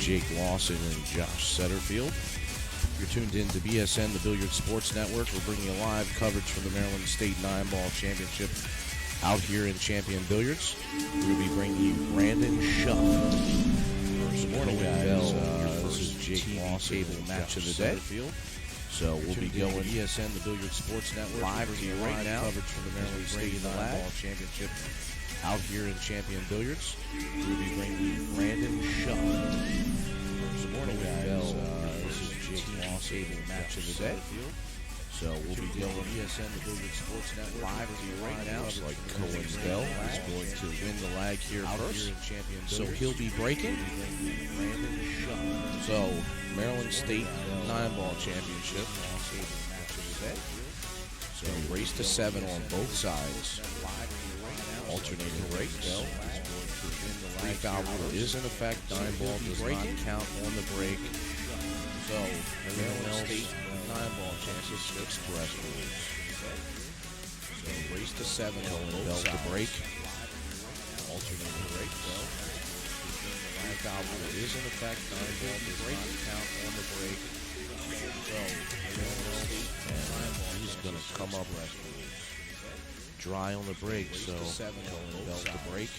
Jake Lawson and Josh Setterfield. You're tuned in to BSN, the Billiard Sports Network. We're bringing you live coverage from the Maryland State 9-Ball Championship out here in Champion Billiards. We'll be bringing you Brandon Shuff. Good morning, guys. This is Jake Lawson and match of the day. So we'll be going BSN, the Billiard Sports Network, live to you right now. Coverage from the Maryland State 9-Ball Championship out here in Champion Billiards. We'll be bringing you Brandon Shuff. Good morning, guys. This is Jake Lawson and match of the day. So we'll be going BSN, the Billiard Sports Network, live to you right now. Like Cohen Bell is going to win the lag here first. So he'll be breaking. So Maryland State 9-Ball Championship. So race to 7 on both sides. Alternating breaks. Free foul rule is in effect. 9-ball does not count on the break. So Maryland State 9-ball Championship Express rules. So race to 7 on bell to break. Alternating breaks. Free foul rule is in effect. 9-ball does not count on the break. So Maryland State 9-ball he's going to come up dry on the break. So bell to break.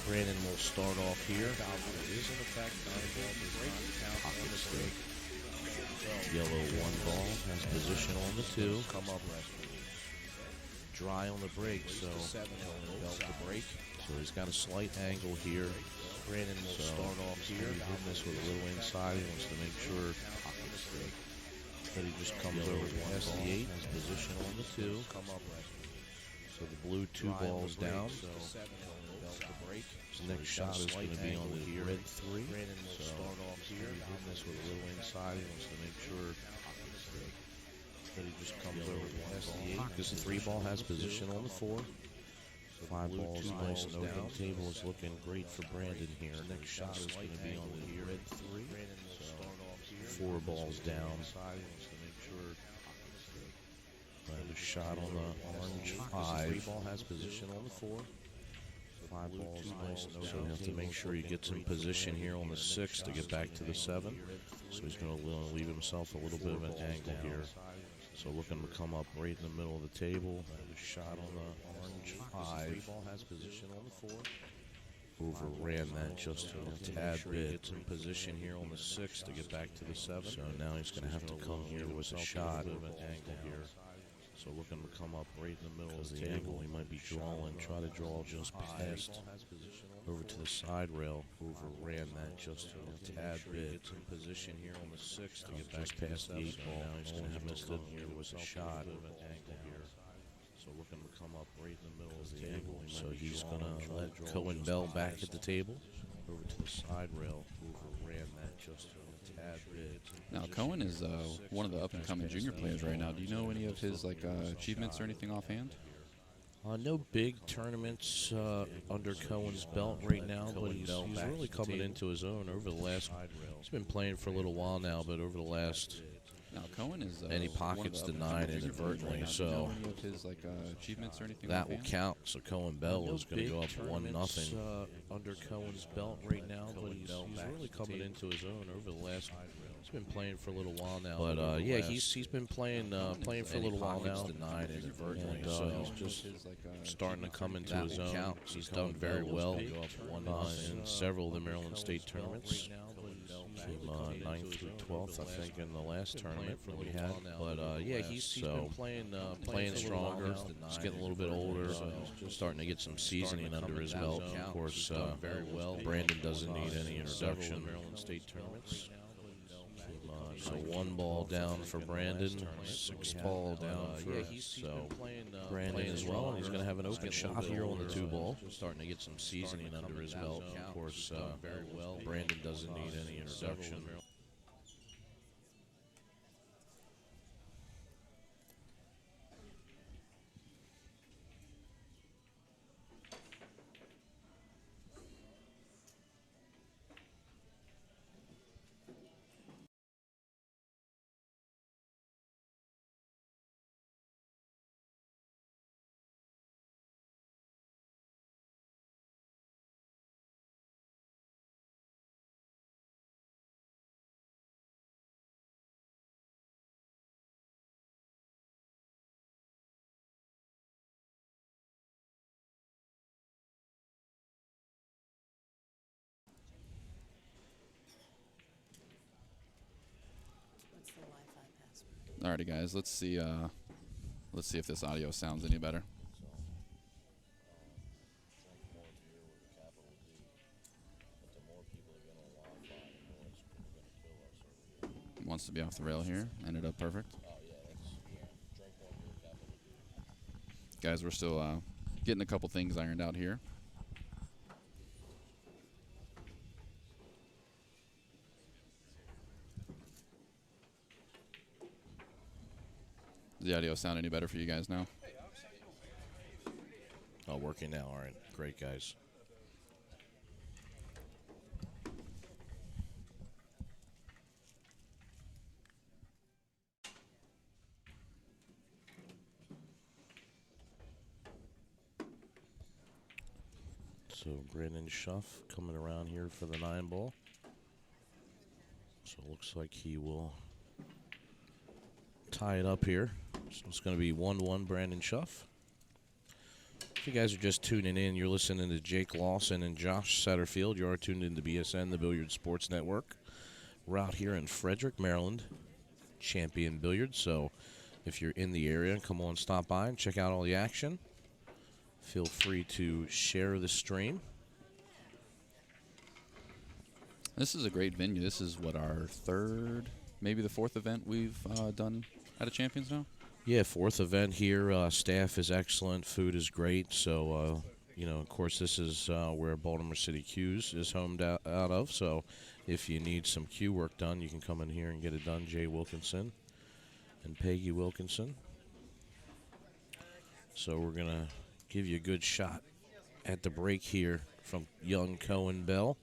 Brandon will start off here. Is in effect. Pocket mistake. Yellow 1-ball has position on the 2. Come up. Dry on the break. So bell to break. So he's got a slight angle here. Brandon will start off here. Doing this with a little inside. He wants to make sure. Pocket mistake. But he just comes over past the 8. Has position on the 2. Come up. So the blue 2 balls down. So his next shot is going to be on the red 3. Brandon will start off here. Doing this with a little inside. He wants to make sure that he just comes over past the 8. Because the 3-ball has position on the 4. 5 balls nice and open. Table is looking great for Brandon here. Next shot is going to be on the red 3. So 4 balls down. A shot on the orange 5. 3-ball has position on the 4. 5 balls nice. So you have to make sure he gets in position here on the 6 to get back to the 7. So he's going to leave himself a little bit of an angle here. So looking to come up right in the middle of the table. A shot on the orange 5. 3-ball has position on the 4. Overran that just a tad bit. Gets in position here on the 6 to get back to the 7. So now he's going to have to come here with a shot of an angle here. So looking to come up right in the middle of the angle. He might be drawing, try to draw just past over to the side rail. Overran that just a tad bit. Gets in position here on the 6 to get back past the 8-ball. Now he's going to have to come here with a shot of an angle here. So looking to come up right in the middle of the angle. So he's going to let Cohen Bell back at the table. Over to the side rail. Overran that just a tad bit. Now, Cohen is one of the up-and-coming junior players right now. Do you know any of his achievements or anything offhand? No big tournaments under Cohen's belt right now, but he's really coming into his own over the last. He's been playing for a little while now, but over the last. Now, Cohen is any pockets denied inadvertently, right so do you know any of his achievements or anything that will offhand? count. So Cohen Bell is going to go up 1-0 under Cohen's belt right now, but he's really coming into his own over the last. He's been playing for a little while now, but yeah, he's been playing for a little while now. Denied inadvertently, so he's just starting to come into his own. He's done very well in several of the Maryland State tournaments. From 9th through 12th, I think, in the last tournament that we had. But yeah, he's been playing stronger. He's getting a little bit older, starting to get some seasoning under his belt. Of course, very well. Brandon doesn't need any introduction. Maryland State tournaments. So 1 ball down for Brandon, 6 ball down for Brandon as well. And he's going to have an open shot here on the 2-ball. Starting to get some seasoning under his belt. Of course, very well. Brandon doesn't need any introduction. Alrighty, guys. Let's see if this audio sounds any better. Wants to be off the rail here. Ended up perfect. Guys, we're still getting a couple things ironed out here. Does the audio sound any better for you guys now? Oh, working now. All right. Great, guys. So Brandon Schuff coming around here for the 9 ball. So it looks like he will tie it up here. So it's going to be 1-1 Brandon Schuff. If you guys are just tuning in, you're listening to Jake Lawson and Josh Satterfield. You are tuned into BSN, the Billiard Sports Network. We're out here in Frederick, Maryland, Champion Billiard. So if you're in the area, come on, stop by and check out all the action. Feel free to share the stream. This is a great venue. This is, what, our third, maybe the fourth event we've done at a Champions now? Yeah, 4th event here. Staff is excellent. Food is great. So, you know, of course, this is where Baltimore City Q's is homed out of. So if you need some Q work done, you can come in here and get it done. Jay Wilkinson and Peggy Wilkinson. So we're going to give you a good shot at the break here from young Cohen Bell.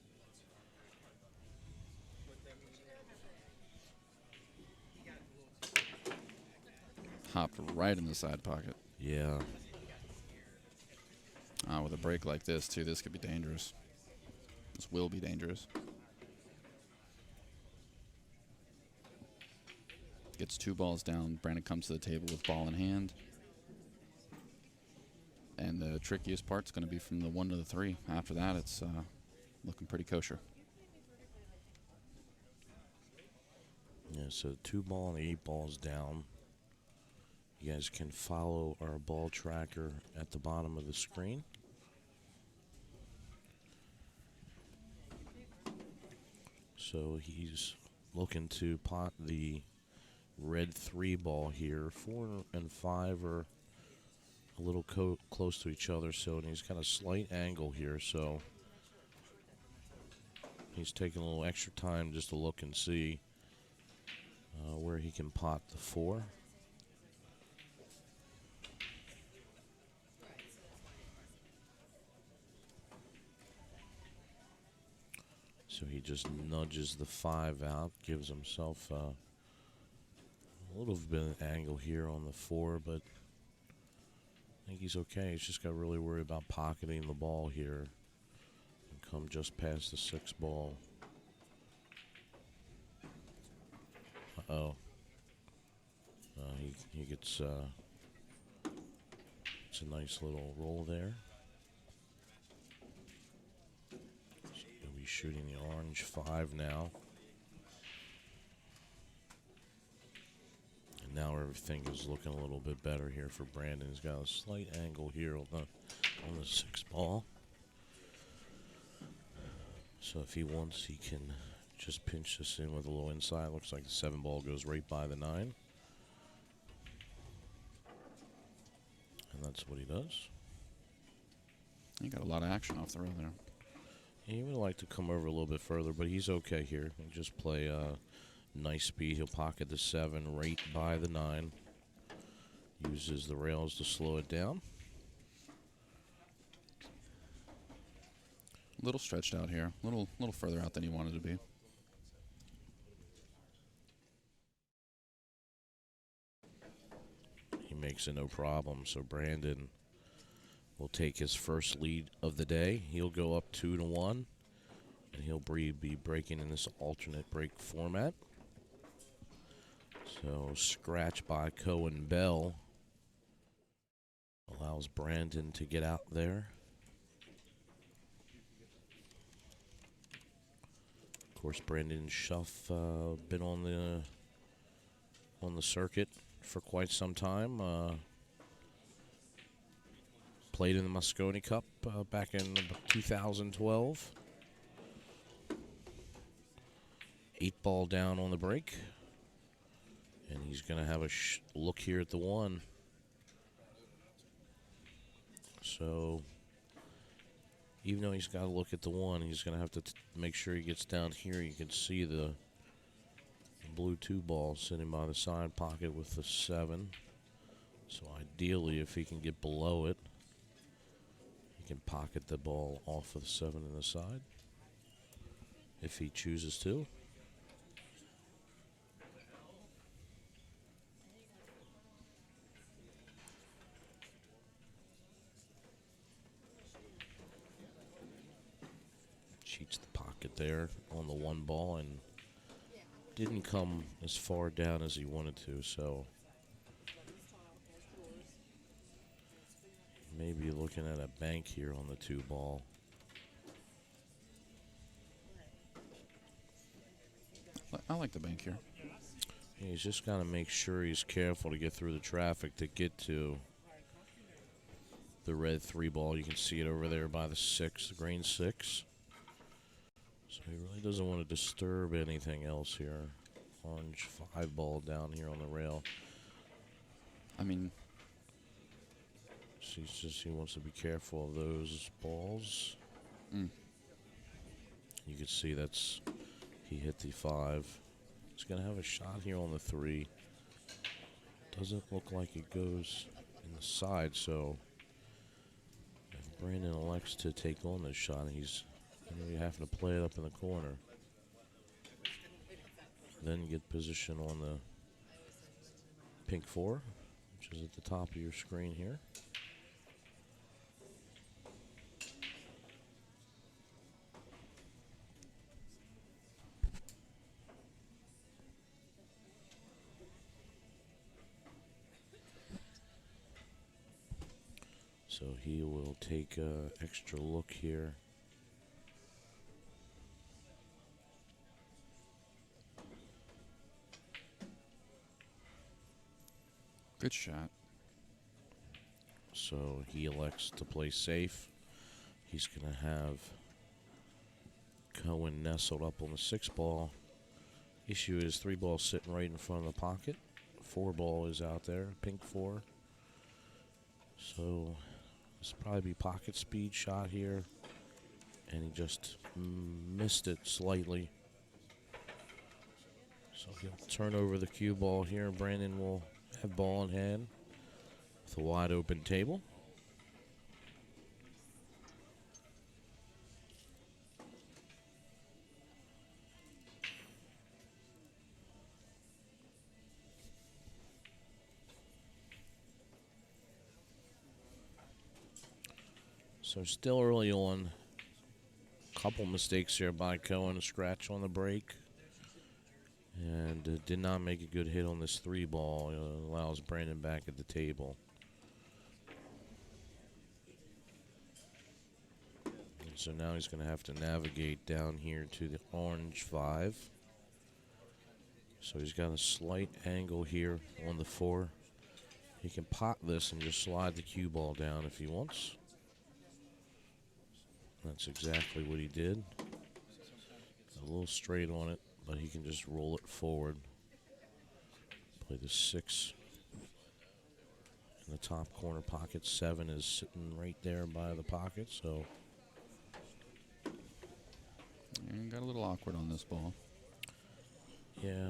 Hopped right in the side pocket. Yeah. With a break like this, too, this could be dangerous. This will be dangerous. Gets 2 balls down. Brandon comes to the table with ball in hand. And the trickiest part's going to be from the 1 to the 3. After that, it's looking pretty kosher. Yeah, so 2 ball and 8 balls down. You guys can follow our ball tracker at the bottom of the screen. So he's looking to pot the red 3 ball here. 4 and 5 are a little close to each other, so and he's got a slight angle here, so he's taking a little extra time just to look and see where he can pot the 4. So he just nudges the 5 out, gives himself a little bit of an angle here on the 4, but I think he's okay. He's just got to really worry about pocketing the ball here and come just past the 6 ball. Uh-oh. He gets it's a nice little roll there. He's shooting the orange 5 now. And now everything is looking a little bit better here for Brandon. He's got a slight angle here on the 6 ball. So if he wants, he can just pinch this in with a little inside. Looks like the 7 ball goes right by the 9. And that's what he does. He got a lot of action off the rail there. He would like to come over a little bit further, but he's okay here. He'll just play nice speed. He'll pocket the 7 right by the 9. Uses the rails to slow it down. A little stretched out here. A little further out than he wanted to be. He makes it no problem, so Brandon will take his first lead of the day. He'll go up 2-1, and he'll be breaking in this alternate break format. So scratch by Cohen Bell allows Brandon to get out there. Of course, Brandon Schuff been on the on the circuit for quite some time. Played in the Moscone Cup back in 2012. 8-ball down on the break. And he's going to have a look here at the 1. So, even though he's got to look at the 1, he's going to have to make sure he gets down here. You can see the blue 2-ball sitting by the side pocket with the 7. So, ideally, if he can get below it, he can pocket the ball off of the 7 in the side if he chooses to. Cheats the pocket there on the 1 ball and didn't come as far down as he wanted to, so maybe looking at a bank here on the 2 ball. I like the bank here. He's just got to make sure he's careful to get through the traffic to get to the red 3 ball. You can see it over there by the 6, the green 6. So he really doesn't want to disturb anything else here. Orange 5 ball down here on the rail. I mean, so he wants to be careful of those balls. You can see he hit the 5. He's going to have a shot here on the 3. Doesn't look like it goes in the side, so if Brandon elects to take on this shot, he's you're having to play it up in the corner. Then get position on the pink 4, which is at the top of your screen here. So he will take an extra look here. Good shot. So he elects to play safe. He's going to have Cohen nestled up on the 6 ball. Issue is 3 ball sitting right in front of the pocket. 4 ball is out there, pink 4. So this will probably be pocket speed shot here. And he just missed it slightly. So he'll turn over the cue ball here. Brandon will have ball in hand with a wide open table. So still early on. Couple mistakes here by Cohen. A scratch on the break. And did not make a good hit on this 3 ball. It allows Brandon back at the table. And so now he's going to have to navigate down here to the orange 5. So he's got a slight angle here on the 4. He can pot this and just slide the cue ball down if he wants. That's exactly what he did. A little straight on it, but he can just roll it forward. Play the 6 in the top corner pocket. 7 is sitting right there by the pocket, so. And got a little awkward on this ball. Yeah,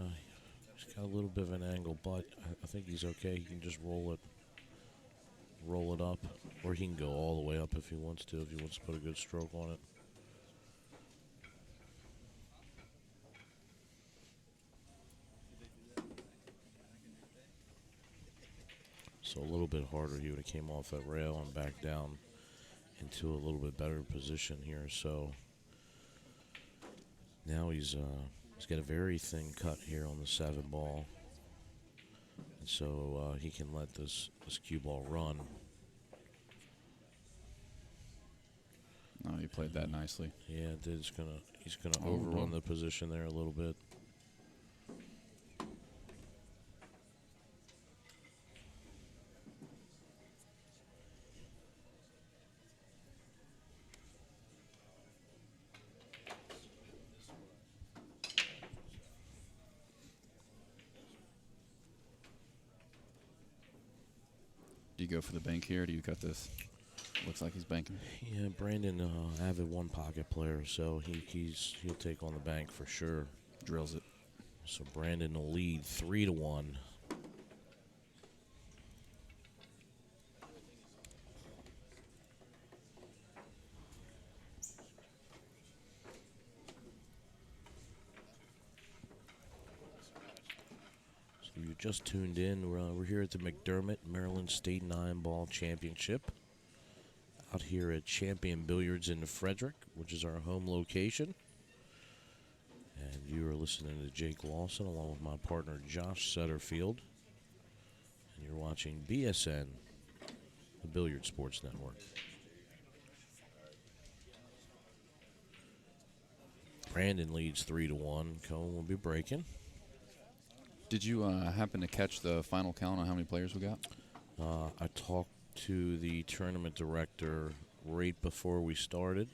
he's got a little bit of an angle, but I think he's okay. He can just roll it up, or he can go all the way up if he wants to put a good stroke on it. So a little bit harder. He would have came off that rail and back down into a little bit better position here. So now he's got a very thin cut here on the 7 ball. And so he can let this cue ball run. Oh, he played that nicely. Yeah, it did. He's gonna overrun the position there a little bit. Do you go for the bank here? Or do you cut this? Looks like he's banking. Yeah, Brandon, avid one pocket player, so he'll take on the bank for sure. Drills it. So Brandon will lead 3-1. So you just tuned in. We're here at the McDermott Maryland State 9-Ball Championship. Out here at Champion Billiards in Frederick, which is our home location. And you are listening to Jake Lawson along with my partner Josh Setterfield. And you're watching BSN, the Billiard Sports Network. Brandon leads 3-1. Cohen will be breaking. Did you happen to catch the final count on how many players we got? I talked to the tournament director right before we started,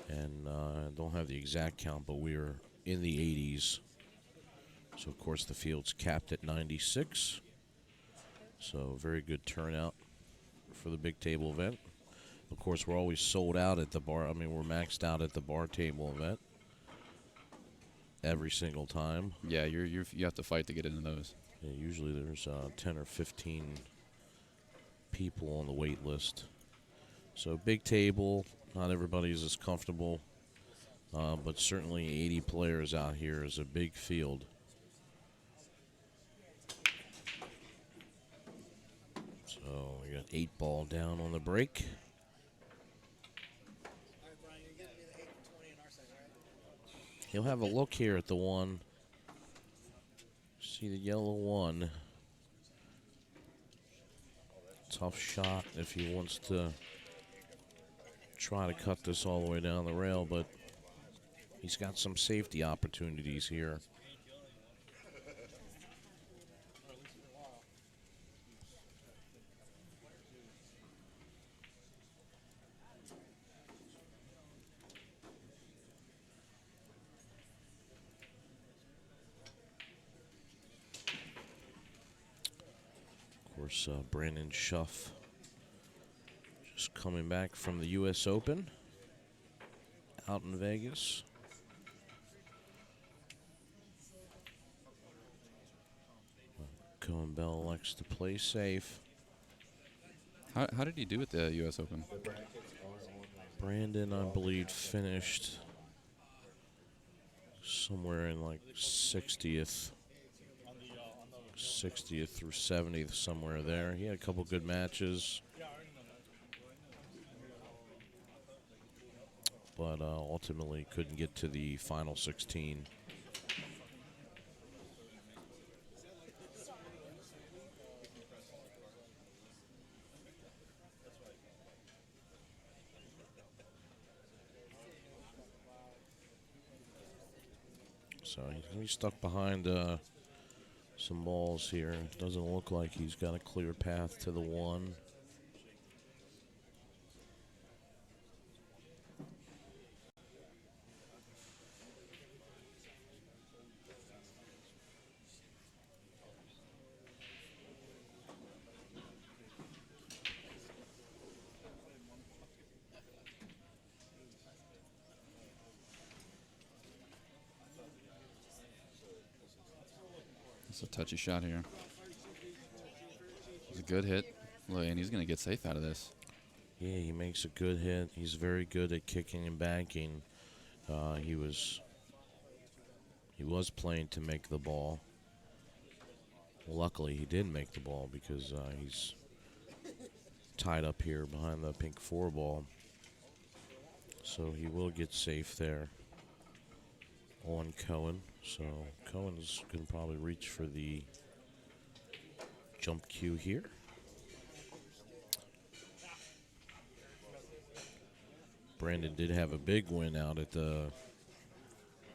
and I don't have the exact count, but we are in the 80s. So, of course, the field's capped at 96. So, very good turnout for the big table event. Of course, we're always sold out at the bar. I mean, we're maxed out at the bar table event every single time. Yeah, you have to fight to get into those. Yeah, usually there's 10 or 15 people on the wait list. So big table, not everybody's as comfortable, but certainly 80 players out here is a big field. So we got 8-ball down on the break. He'll have a look here at the one. See the yellow one. Tough shot if he wants to try to cut this all the way down the rail, but he's got some safety opportunities here. Of course, Brandon Schuff just coming back from the U.S. Open out in Vegas. Cohen Bell elects to play safe. How did he do at the U.S. Open? Brandon, I believe, finished somewhere in like 60th through 70th, somewhere there. He had a couple good matches, but ultimately couldn't get to the final 16. So he's going to be stuck behind some balls here. Doesn't look like he's got a clear path to the one. It's a touchy shot here. It's a good hit. Look, and he's going to get safe out of this. Yeah, he makes a good hit. He's very good at kicking and banking. He was playing to make the ball. Luckily, he did make the ball because he's tied up here behind the pink 4-ball. So he will get safe there on Cohen. So Cohen's going to probably reach for the jump cue here. Brandon did have a big win out at the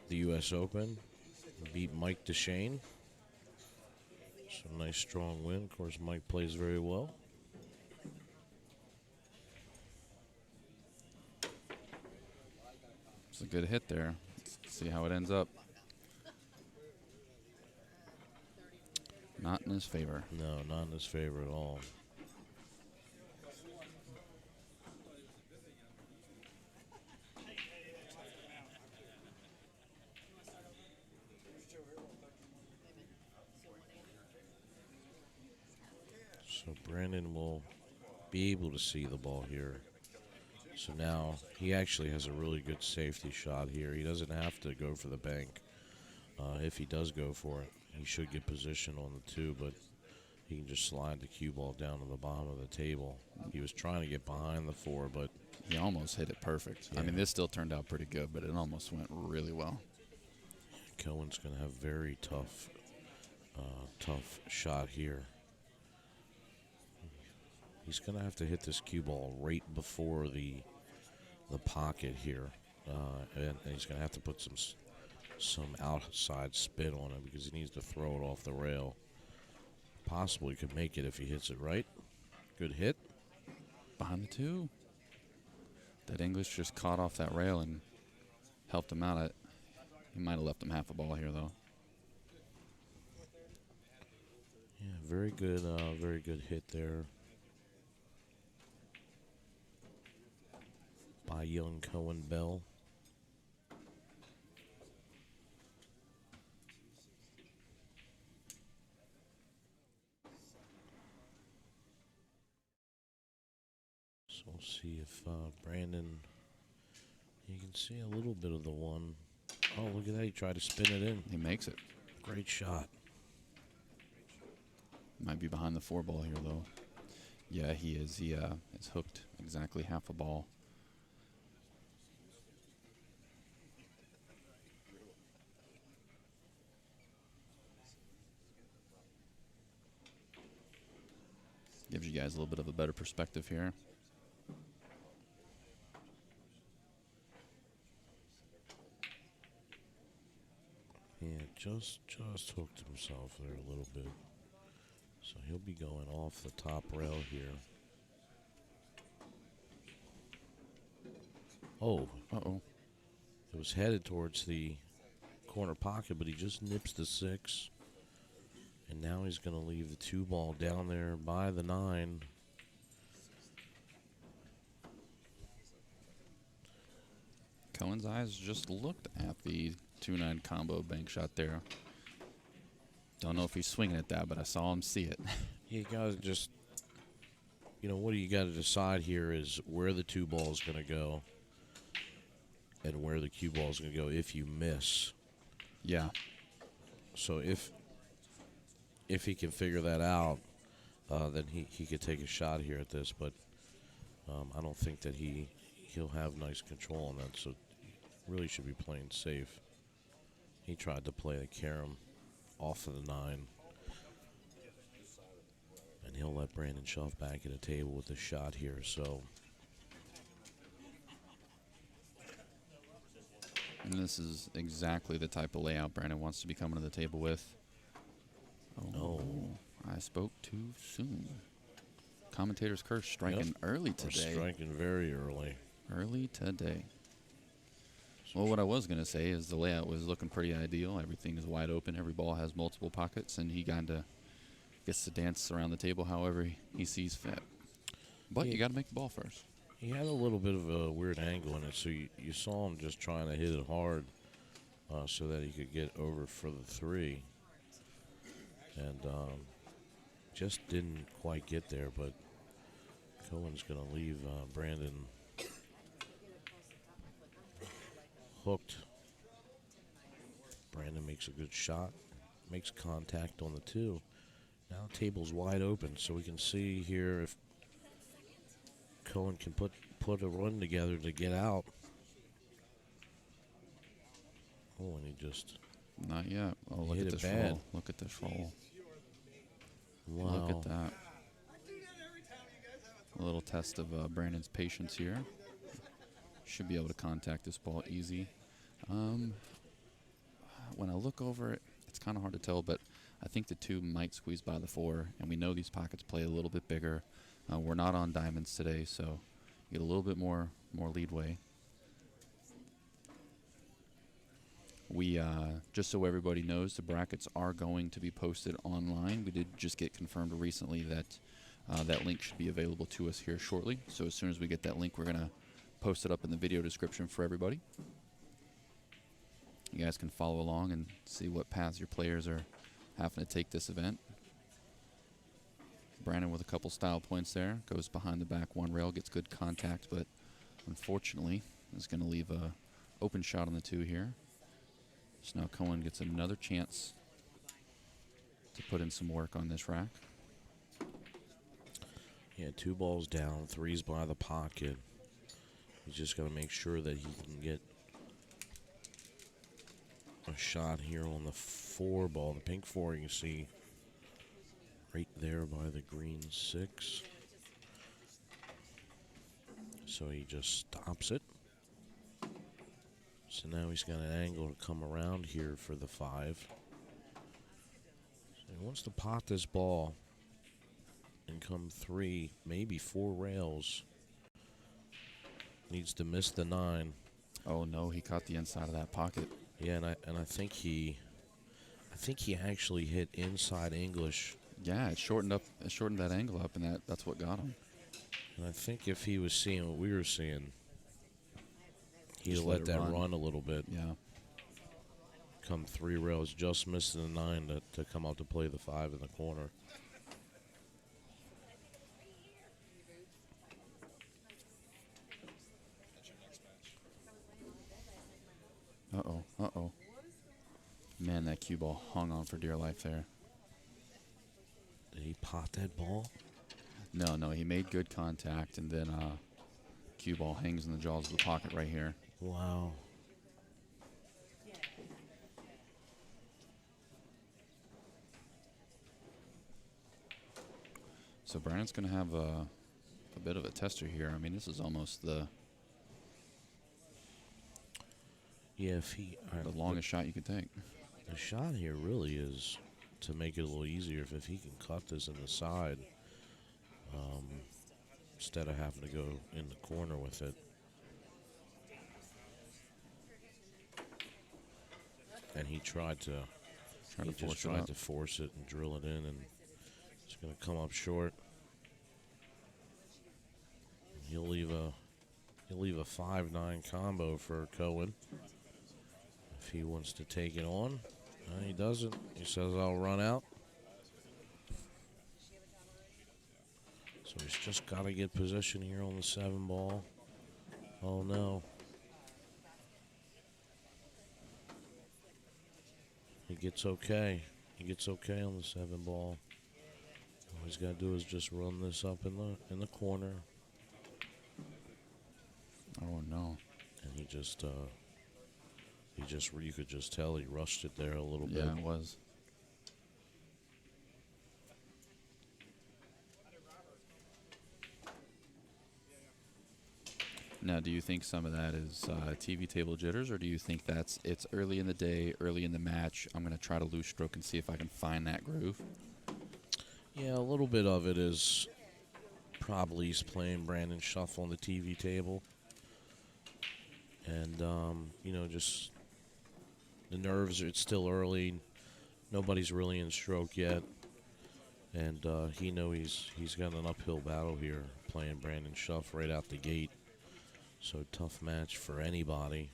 U.S. Open. Beat Mike DeShane. So nice strong win. Of course, Mike plays very well. It's a good hit there. Let's see how it ends up. Not in his favor. No, not in his favor at all. So Brandon will be able to see the ball here. So now he actually has a really good safety shot here. He doesn't have to go for the bank. If he does go for it, he should get position on the 2, but he can just slide the cue ball down to the bottom of the table. He was trying to get behind the 4, but he almost hit it perfect. Yeah. I mean, this still turned out pretty good, but it almost went really well. Cohen's going to have very tough shot here. He's going to have to hit this cue ball right before the pocket here, and he's going to have to put some outside spin on it because he needs to throw it off the rail. Possibly could make it if he hits it right. Good hit. Behind the 2. That English just caught off that rail and helped him out. He might have left him half a ball here, though. Yeah, very good hit there by young Cohen Bell. So we'll see if Brandon, you can see a little bit of the 1. Oh, look at that. He tried to spin it in. He makes it. Great shot. Might be behind the 4 ball here, though. Yeah, he is. He is hooked exactly half a ball. Gives you guys a little bit of a better perspective here. Yeah, just hooked himself there a little bit. So he'll be going off the top rail here. Oh. Uh-oh. It was headed towards the corner pocket, but he just nips the 6. And now he's going to leave the 2 ball down there by the 9. Cohen's eyes just looked at the 2-9 combo bank shot there. Don't know if he's swinging at that, but I saw him see it. You got to just, what do you got to decide here is where the 2 ball is going to go and where the cue ball is going to go if you miss. Yeah. So if he can figure that out, then he could take a shot here at this. But I don't think that he'll have nice control on that. So really should be playing safe. He tried to play a carom off of the 9. And he'll let Brandon shove back at a table with a shot here. So. And this is exactly the type of layout Brandon wants to be coming to the table with. Oh, I spoke too soon. Commentator's curse striking early today. We're striking very early. Early today. Well, what I was going to say is the layout was looking pretty ideal. Everything is wide open. Every ball has multiple pockets, and he kind of gets to dance around the table however he sees fit. But you got to make the ball first. He had a little bit of a weird angle in it, so you saw him just trying to hit it hard so that he could get over for the 3. And just didn't quite get there, but Cohen's going to leave Brandon hooked. Brandon makes a good shot, makes contact on the 2. Now table's wide open, so we can see here if Cohen can put a run together to get out. Oh, and he just not yet. Oh, look at this roll. Look at this roll. Wow. Look at that. A little test of Brandon's patience here. Should be able to contact this ball easy. When I look over it, it's kind of hard to tell, but I think the 2 might squeeze by the 4, and we know these pockets play a little bit bigger. We're not on diamonds today, so you get a little bit more leadway. We, just so everybody knows, the brackets are going to be posted online. We did just get confirmed recently that that link should be available to us here shortly. So as soon as we get that link, we're going to post it up in the video description for everybody. You guys can follow along and see what paths your players are having to take this event. Brandon with a couple style points there. Goes behind the back one rail, gets good contact, but unfortunately is going to leave a open shot on the 2 here. So now Cohen gets another chance to put in some work on this rack. Yeah, 2 balls down, 3's by the pocket. He's just got to make sure that he can get a shot here on the 4 ball. The pink 4 you can see right there by the green 6. So he just stops it. So now he's got an angle to come around here for the 5. So he wants to pot this ball and come 3, maybe 4 rails. Needs to miss the 9. Oh no, he caught the inside of that pocket. Yeah, and I think he actually hit inside English. Yeah, it shortened that angle up, and that's what got him. And I think if he was seeing what we were seeing, he'd Just let let it that run. run a little bit. Yeah. Come 3 rails, just missed the 9 to come out to play the 5 in the corner. Uh-oh, uh-oh. Man, that cue ball hung on for dear life there. Did he pot that ball? No, he made good contact, and then cue ball hangs in the jaws of the pocket right here. Wow. So Brandon's going to have a bit of a tester here. I mean, this is almost the Yeah, if he... longest shot you could take. The shot here really is to make it a little easier if he can cut this in the side instead of having to go in the corner with it. And he tried to force it and drill it in, and it's going to come up short. He'll leave a 5-9 combo for Cohen if he wants to take it on. No, he doesn't. He says, I'll run out. So he's just got to get position here on the 7 ball. Oh, no. He gets okay. He gets okay on the 7 ball. All he's got to do is just run this up in the corner. Oh, no. And he just you could just tell he rushed it there a little bit. Yeah, it was. Now, do you think some of that is TV table jitters, or do you think it's early in the day, early in the match, I'm going to try to loose stroke and see if I can find that groove? Yeah, a little bit of it is probably he's playing Brandon Shuffle on the TV table. And, just the nerves, it's still early. Nobody's really in stroke yet. And he's got an uphill battle here playing Brandon Shuff right out the gate. So tough match for anybody.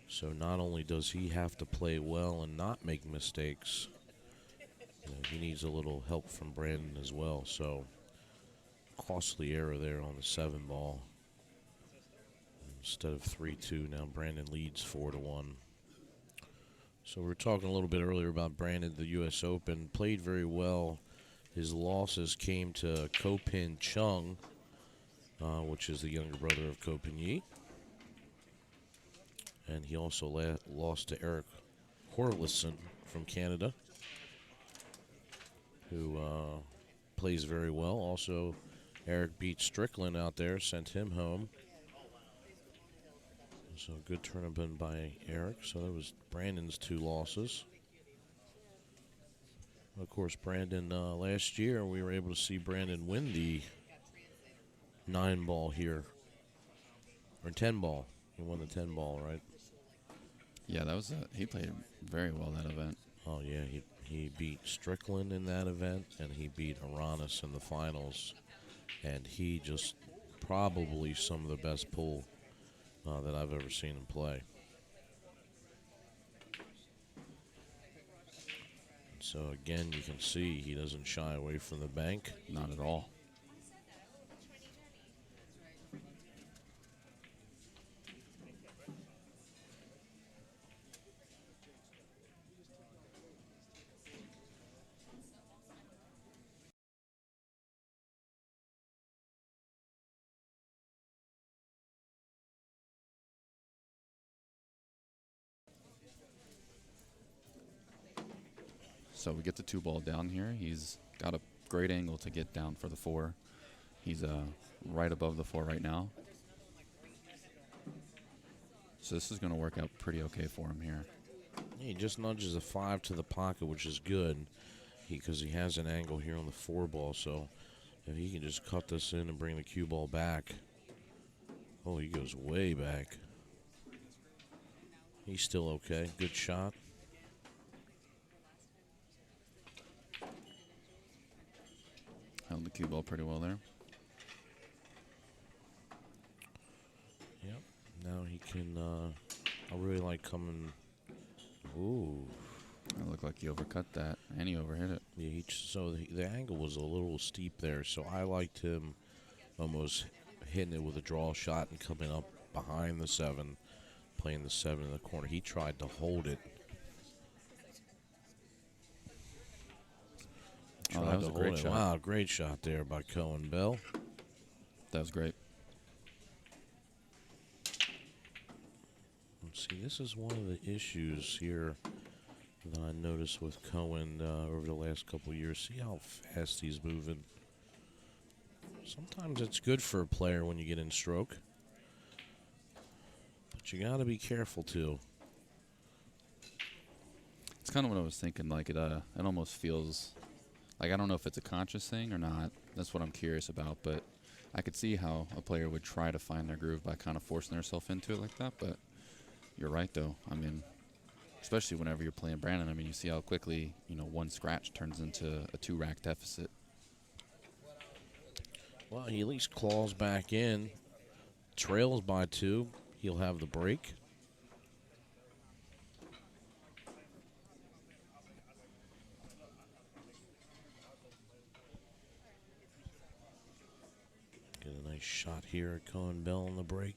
So not only does he have to play well and not make mistakes, he needs a little help from Brandon as well. So costly error there on the 7 ball. Instead of 3-2, now Brandon leads 4-1. So we were talking a little bit earlier about Brandon at the U.S. Open. Played very well. His losses came to Ko Pin Chung, which is the younger brother of Ko Pin Yi. And he also lost to Eric Horlison from Canada, who plays very well. Also, Eric beat Strickland out there, sent him home. So good tournament by Eric. So that was Brandon's 2 losses. Of course, Brandon, last year we were able to see Brandon win the 9 ball here. Or 10 ball. He won the 10 ball, right? Yeah, that was he played very well that event. Oh, yeah. He beat Strickland in that event, and he beat Aranis in the finals. And he just probably some of the best pull that I've ever seen him play. So again, you can see he doesn't shy away from the bank. Not at all. So we get the 2 ball down here. He's got a great angle to get down for the 4. He's right above the 4 right now. So this is going to work out pretty okay for him here. He just nudges a 5 to the pocket, which is good because he has an angle here on the 4 ball. So if he can just cut this in and bring the cue ball back. Oh, he goes way back. He's still okay. Good shot. Held the cue ball pretty well there. Yep. Now he can, I really like coming. Ooh. It looked like he overcut that, and he overhit it. Yeah, so the angle was a little steep there, so I liked him almost hitting it with a draw shot and coming up behind the 7, playing the 7 in the corner. He tried to hold it. Oh, that was a great shot. Wow, great shot there by Cohen Bell. That was great. Let's see, this is one of the issues here that I noticed with Cohen over the last couple of years. See how fast he's moving. Sometimes it's good for a player when you get in stroke, but you got to be careful too. It's kind of what I was thinking. Like it almost feels like, I don't know if it's a conscious thing or not. That's what I'm curious about. But I could see how a player would try to find their groove by kind of forcing themselves into it like that. But you're right, though. I mean, especially whenever you're playing Brandon. I mean, you see how quickly, one scratch turns into a 2-rack deficit. Well, he at least claws back in, trails by 2. He'll have the break. Get a nice shot here at Cohen Bell on the break.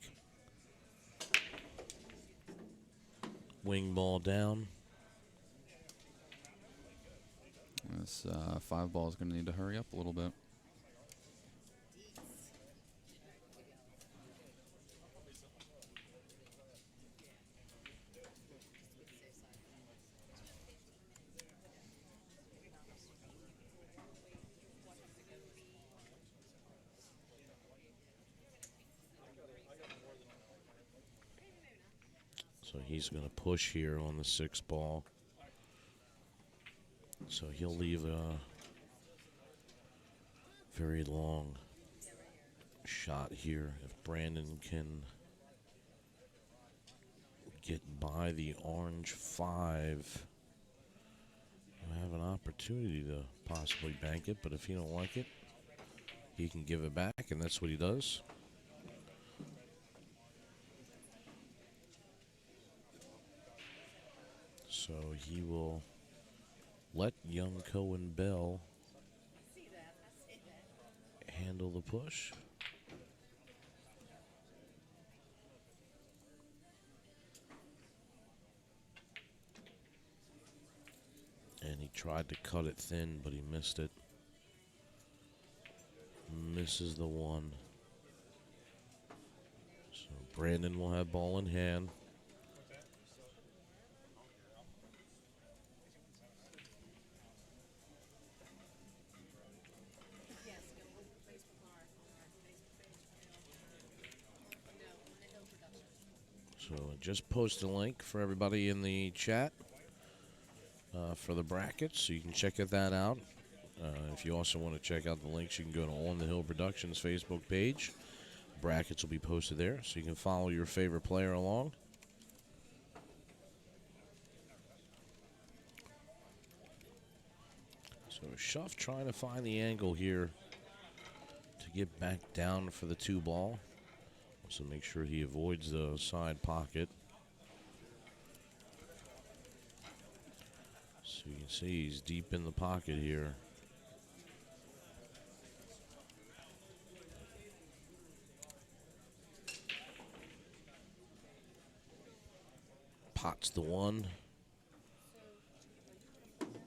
Wing ball down. This 5 ball is going to need to hurry up a little bit. So he's going to push here on the 6 ball. So he'll leave a very long shot here. If Brandon can get by the orange 5, he'll have an opportunity to possibly bank it. But if you don't like it, he can give it back, and that's what he does. So he will let young Cohen Bell handle the push. And he tried to cut it thin, but he missed it. Misses the 1. So Brandon will have ball in hand. So just post a link for everybody in the chat for the brackets, so you can check that out. If you also want to check out the links, you can go to On the Hill Productions Facebook page. Brackets will be posted there, so you can follow your favorite player along. So Shuff trying to find the angle here to get back down for the 2 ball. So make sure he avoids the side pocket. So you can See, he's deep in the pocket here. Pots the one.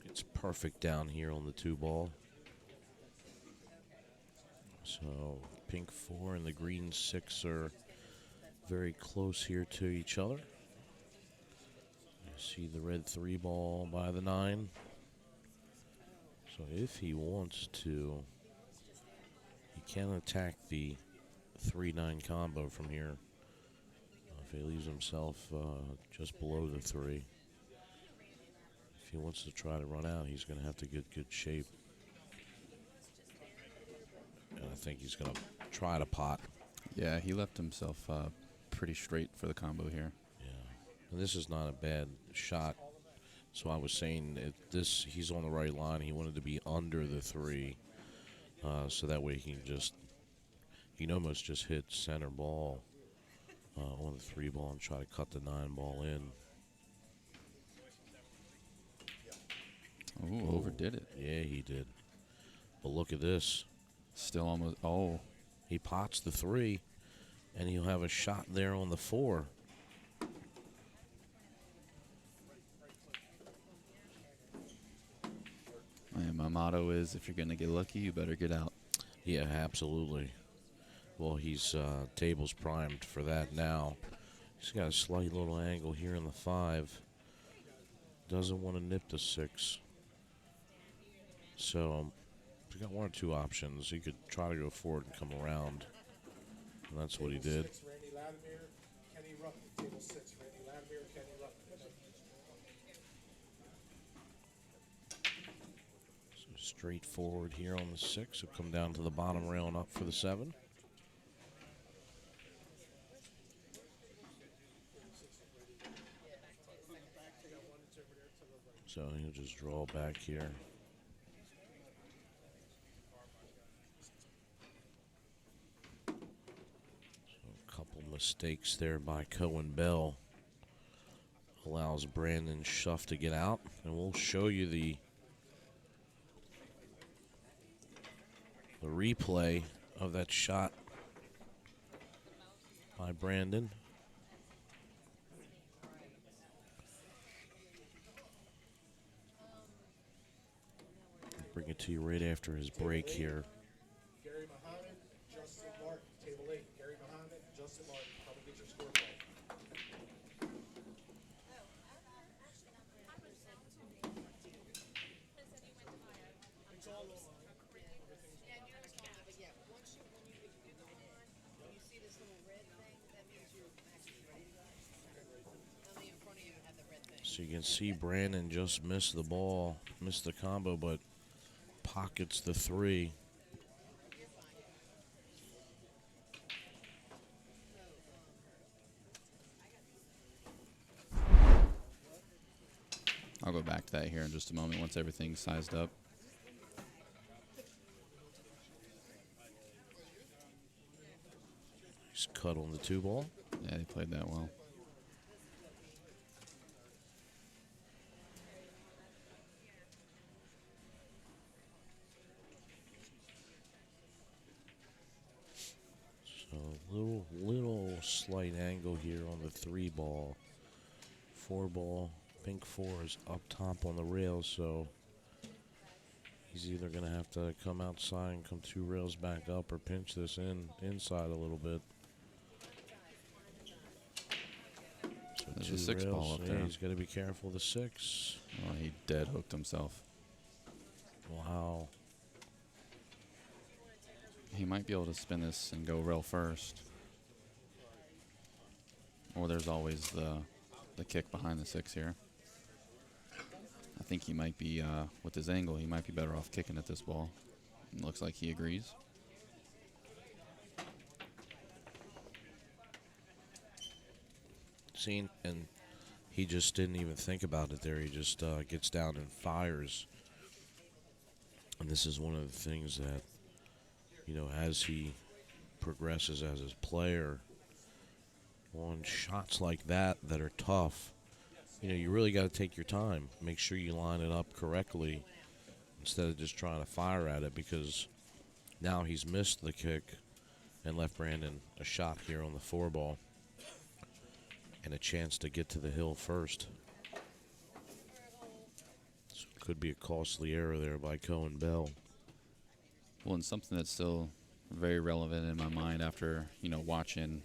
It's perfect down here on the 2-ball. So pink 4 and the green 6 are very close here to each other. You see the red 3-ball by the 9. So if he wants to, he can attack the 3-9 combo from here. If he leaves himself just below the 3. If he wants to try to run out, he's going to have to get good shape. And I think he's going to try to pot. Yeah, he left himself pretty straight for the combo here. Yeah, and this is not a bad shot. So I was saying he's on the right line. He wanted to be under the 3, so that way he can almost just hit center ball on the 3-ball and try to cut the 9-ball in. Ooh, overdid it. Yeah, he did. But look at this. Still almost. Oh, he pots the 3, and he'll have a shot there on the 4. and my motto is, if you're going to get lucky, you better get out. Yeah, absolutely. Well, he's table's primed for that now. He's got a slight little angle here in the 5. Doesn't want to nip the 6. So he's got 1 or 2 options. He could try to go forward and come around. And that's what he did. So straight forward here on the 6. He'll come down to the bottom rail and up for the 7. So he'll just draw back here. So a couple mistakes there by Cohen Bell. Allows Brandon Schuff to get out. And we'll show you the replay of that shot by Brandon. Bring it to you right after his break here. Gary Muhammad, Justin Martin, table 8. Gary Muhammad, Justin Martin, come and get your scorecard. It's all online. Yeah, and you're responsible, but yeah, once you, when you get online, and you see this little red thing, that means you're actually ready to go. Only in front of you have the red thing. So you can see Brandon just missed the ball, missed the combo, but pockets the 3. I'll go back to that here in just a moment once everything's sized up. He's cut on the 2-ball. Yeah, they played that well. So little slight angle here on the 3-ball. 4-ball. Pink 4 is up top on the rail, so he's either going to have to come outside and come 2 rails back up or pinch this inside a little bit. So There's 2 a 6 rails. ball up Yeah, there. he's got to be careful of the 6. Oh, he dead hooked himself. Wow. He might be able to spin this and go rail first. Or there's always the kick behind the 6 here. I think he might be, with his angle, he might be better off kicking at this ball. It looks like he agrees. Seen, and he just didn't even think about it there. He just gets down and fires. And this is one of the things that, you know, as he progresses as his player, on shots like that are tough, You really got to take your time. Make sure you line it up correctly instead of just trying to fire at it, because now he's missed the kick and left Brandon a shot here on the 4-ball and a chance to get to the hill first. So it could be a costly error there by Cohen Bell. Well, and something that's still very relevant in my mind after, watching.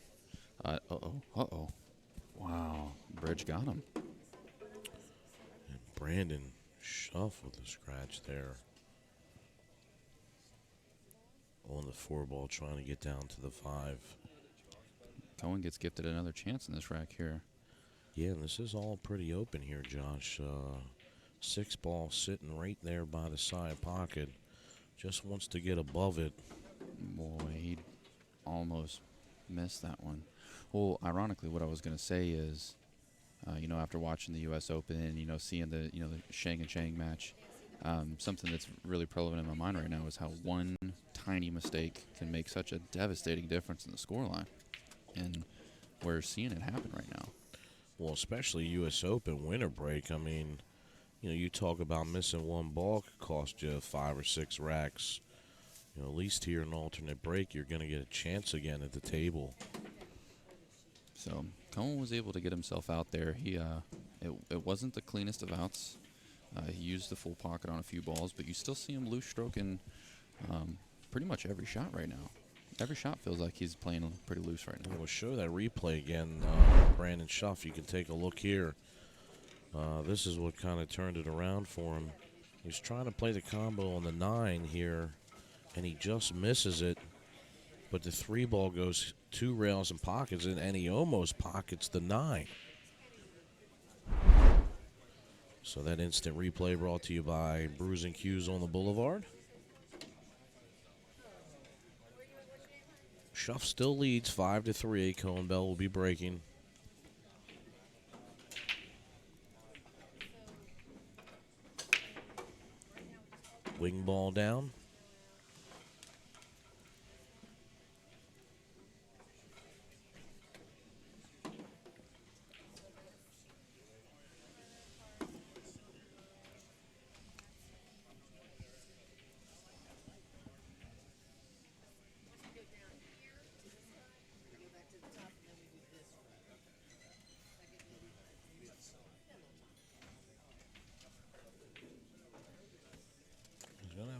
Wow, Bridge got him. And Brandon Shuff with a scratch there on the 4-ball, trying to get down to the 5. Cohen gets gifted another chance in this rack here. Yeah, and this is all pretty open here, Josh. 6-ball sitting right there by the side pocket. Just wants to get above it. Boy, he almost missed that one. Well, ironically, what I was going to say is, after watching the U.S. Open and, seeing the Shang and Shang match, something that's really prevalent in my mind right now is how one tiny mistake can make such a devastating difference in the scoreline. And we're seeing it happen right now. Well, especially U.S. Open winter break. I mean, you talk about missing one ball could cost you 5 or 6 racks. At least here in alternate break, you're going to get a chance again at the table. So Cohen was able to get himself out there. It wasn't the cleanest of outs. He used the full pocket on a few balls, but you still see him loose stroking pretty much every shot right now. Every shot feels like he's playing pretty loose right now. We'll show that replay again, Brandon Shuff. You can take a look here. This is what kind of turned it around for him. He's trying to play the combo on the 9 here, and he just misses it. But the 3-ball goes 2 rails and pockets it, and he almost pockets the 9. So that instant replay brought to you by Bruising Cues on the Boulevard. Shuff still leads 5-3. Cohen Bell will be breaking. Wing ball down.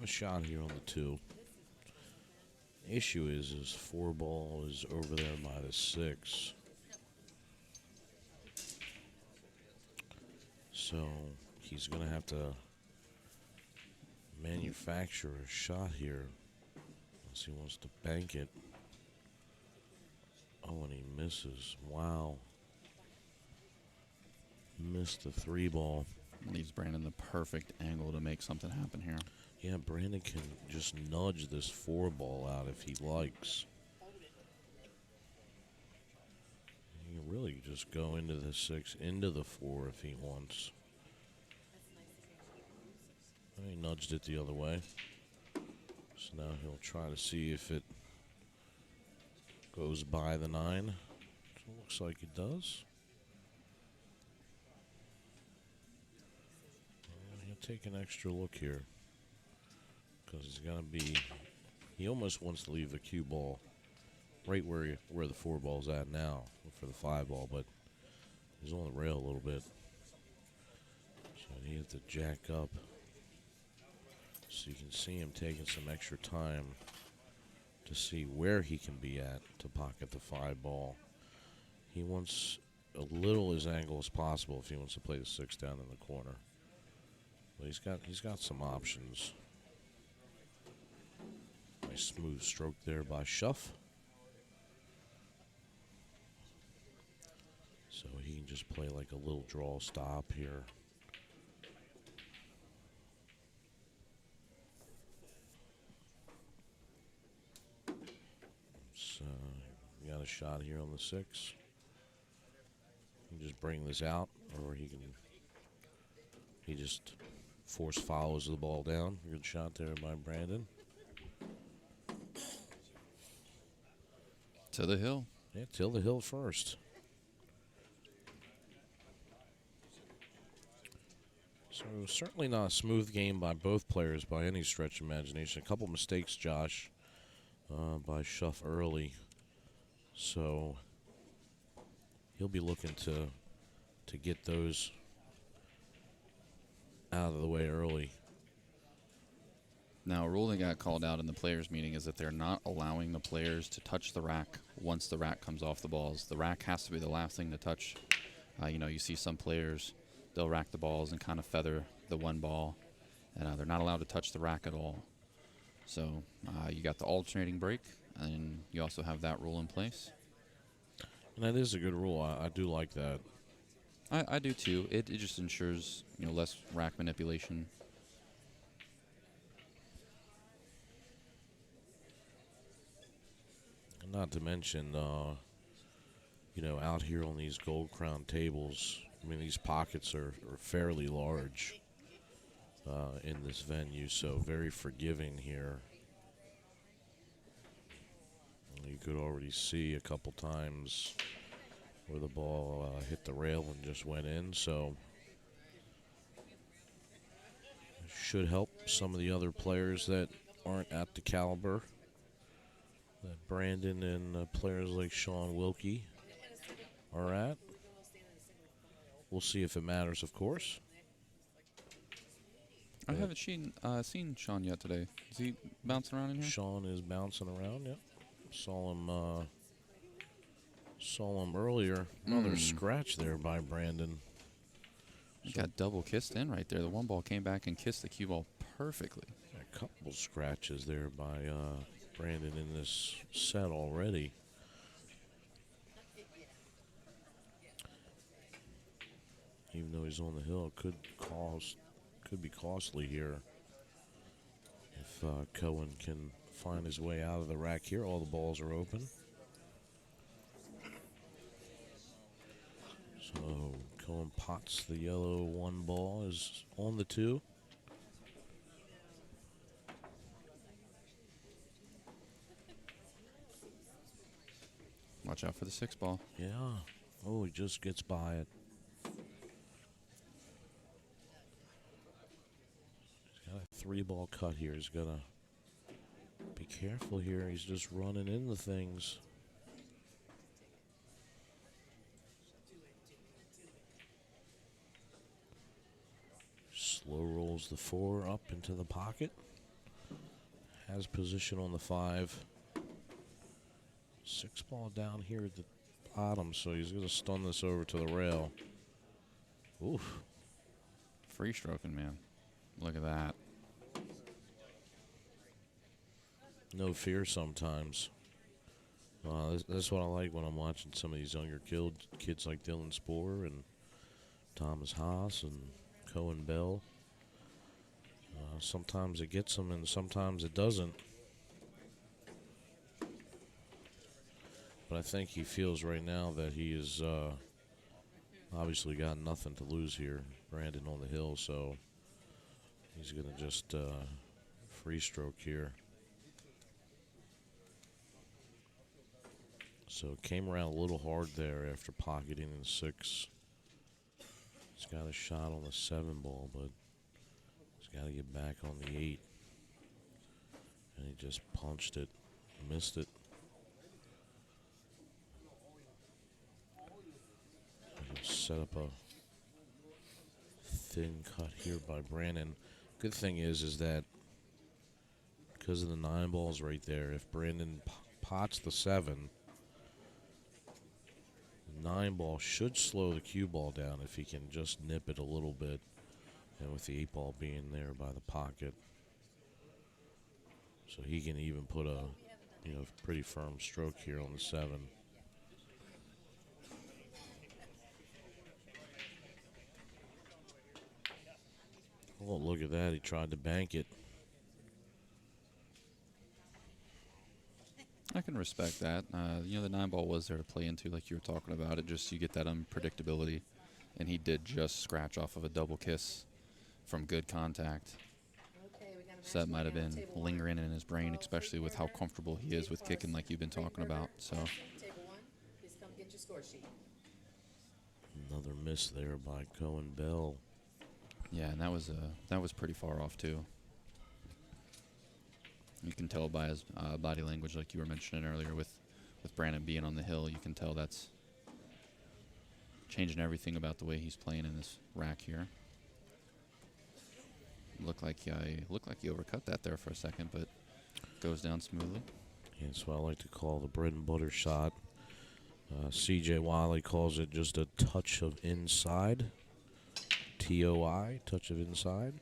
A shot here on the 2. Issue is his 4-ball is over there by the 6. So he's going to have to manufacture a shot here unless he wants to bank it. Oh, and he misses. Wow. Missed the 3-ball. Leaves Brandon the perfect angle to make something happen here. Yeah, Brandon can just nudge this 4-ball out if he likes. He can really just go into the 6, into the 4 if he wants. And he nudged it the other way. So now he'll try to see if it goes by the 9. So it looks like it does. He'll take an extra look here. Because he's going to be, he almost wants to leave the cue ball right where the 4-ball's at now for the 5-ball, but he's on the rail a little bit. So he has to jack up. So you can see him taking some extra time to see where he can be at to pocket the 5-ball. He wants a little as angle as possible if he wants to play the 6 down in the corner. But he's got some options. Nice smooth stroke there by Shuff. So he can just play like a little draw stop here. So we got a shot here on the 6. He can just bring this out, or he just force follows the ball down. Good shot there by Brandon. To the hill. Yeah, till the hill first. It was certainly not a smooth game by both players by any stretch of imagination. A couple mistakes, Josh, by Schuff early. So he'll be looking to get those out of the way early. Now, a rule that got called out in the players' meeting is that they're not allowing the players to touch the rack once the rack comes off the balls. The rack has to be the last thing to touch. You see some players, they'll rack the balls and kind of feather the one ball, and they're not allowed to touch the rack at all. So you got the alternating break, and you also have that rule in place. And that is a good rule. I do like that. I do too. It just ensures less rack manipulation. And not to mention, out here on these gold crown tables, I mean, these pockets are fairly large in this venue, so very forgiving here. You could already see a couple times where the ball hit the rail and just went in, so should help some of the other players that aren't at the caliber that Brandon and players like Sean Wilkie are at. We'll see if it matters, of course. I haven't seen Sean yet today. Is he bouncing around in here? Sean is bouncing around, yep. Saw him earlier. Another scratch there by Brandon. He got double kissed in right there. The one ball came back and kissed the cue ball perfectly. A couple scratches there by Brandon in this set already. Even though he's on the hill, it could be costly here. If Cohen can find his way out of the rack here, all the balls are open. So Cohen pots the yellow one ball, is on the two. Watch out for the 6 ball. Yeah. Oh, he just gets by it. He's got a 3-ball cut here. He's got to be careful here. He's just running into things. Slow rolls the 4 up into the pocket. Has position on the 5. 6 ball down here at the bottom, so he's going to stun this over to the rail. Oof. Free stroking, man. Look at that. No fear sometimes. That's what I like when I'm watching some of these younger kids like Dylan Sporer and Thomas Haas and Cohen Bell. Sometimes it gets them and sometimes it doesn't. But I think he feels right now that he is obviously got nothing to lose here. Brandon on the hill, so he's going to just free stroke here. So it came around a little hard there after pocketing in 6. He's got a shot on the 7 ball, but he's got to get back on the 8. And he just punched it, missed it. Set up a thin cut here by Brandon. Good thing is that because of the 9 balls right there, if Brandon pots the 7, the 9 ball should slow the cue ball down if he can just nip it a little bit, and with the 8 ball being there by the pocket. So he can even put a pretty firm stroke here on the 7. Oh, look at that. He tried to bank it. I can respect that. The 9 ball was there to play into, like you were talking about. It just, you get that unpredictability. And he did just scratch off of a double kiss from good contact. So that might have been lingering in his brain, especially with how comfortable he is with kicking like you've been talking about. So Another miss there by Cohen Bell. Yeah, and that was pretty far off too. You can tell by his body language, like you were mentioning earlier, with Brandon being on the hill. You can tell that's changing everything about the way he's playing in this rack here. Looked like he overcut that there for a second, but goes down smoothly. Yeah, that's what I like to call the bread and butter shot. C.J. Wiley calls it just a touch of inside. T-O-I, touch of inside.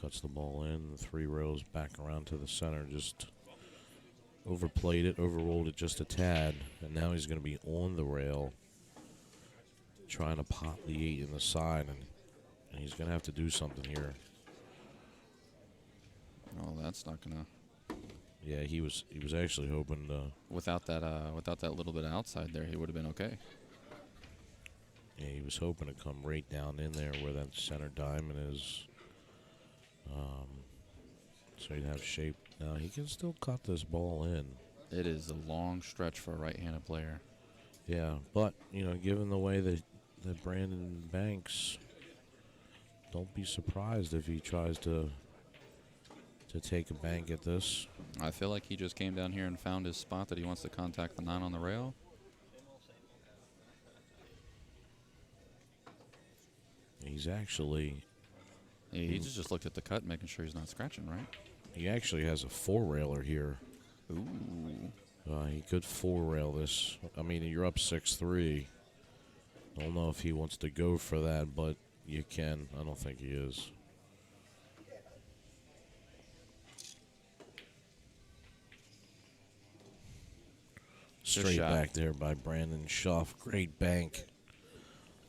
Cuts the ball in, 3 rows back around to the center. Just overplayed it, overrolled it just a tad. And now he's going to be on the rail trying to pop the 8 in the side. And he's going to have to do something here. Oh, that's not gonna. Yeah, he was actually hoping to. Without that little bit of outside there, he would have been okay. Yeah, he was hoping to come right down in there where that center diamond is. So he'd have shape. Now he can still cut this ball in. It is a long stretch for a right-handed player. Yeah, but, given the way that Brandon banks, don't be surprised if he tries to take a bank at this. I feel like he just came down here and found his spot that he wants to contact the 9 on the rail. He's actually... He just looked at the cut, making sure he's not scratching, right? He actually has a 4-railer here. Ooh. He could 4-rail this. I mean, you're up 6-3. I don't know if he wants to go for that, but you can. I don't think he is. Straight shot. back there by Brandon Schuff. Great bank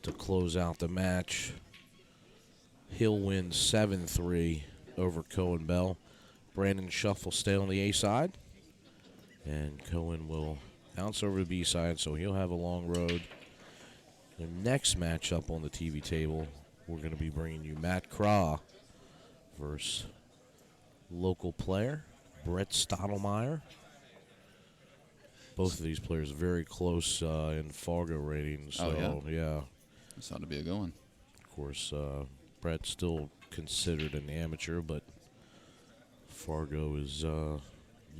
to close out the match. He'll win 7-3 over Cohen Bell. Brandon Schuff will stay on the A side. And Cohen will bounce over to the B side, so he'll have a long road. The next matchup on the TV table, we're going to be bringing you Matt Craw versus local player Brett Stottlemyre. Both of these players very close in Fargo ratings. So, Oh, yeah. This ought to be a good one. Of course, Brett's still considered an amateur, but Fargo is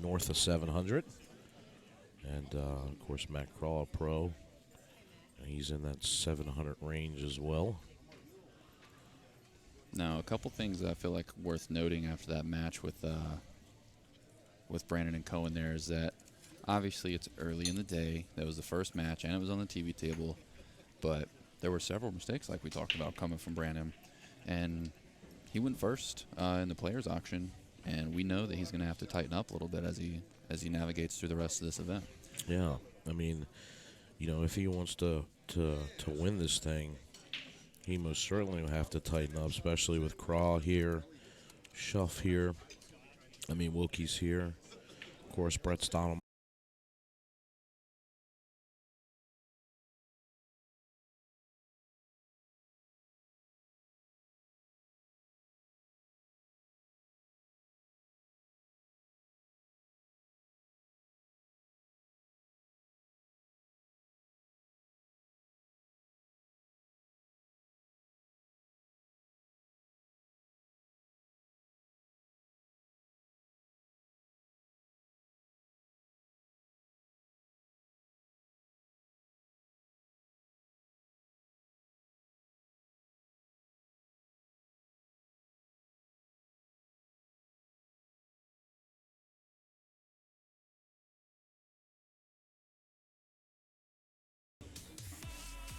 north of 700. And, of course, Matt Craw, a pro. And he's in that 700 range as well. Now, a couple things that I feel like worth noting after that match with Brandon and Cohen there is that obviously it's early in the day. That was the first match, and it was on the TV table. But there were several mistakes, like we talked about, coming from Brandon. And he went first in the players' auction, and we know that he's going to have to tighten up a little bit as he navigates through the rest of this event. Yeah, I mean, if he wants to win this thing, he most certainly will have to tighten up, especially with Craw here, Schuff here, Wilkie's here, of course, Brett Stottlemyre.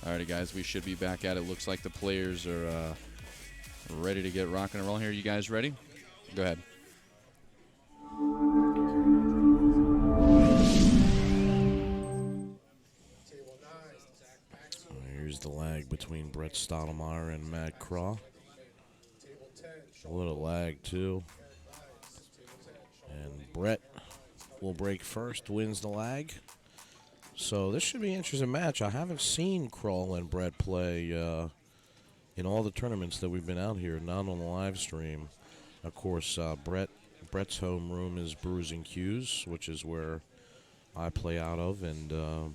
Alrighty, guys, we should be back at it. Looks like the players are ready to get rocking and rolling here. You guys ready? Go ahead. Here's the lag between Brett Stottlemyre and Matt Craw. What a lag, too. And Brett will break first, wins the lag. So this should be an interesting match. I haven't seen Craw and Brett play in all the tournaments that we've been out here, not on the live stream. Of course, Brett's home room is Brews and Q's, which is where I play out of, and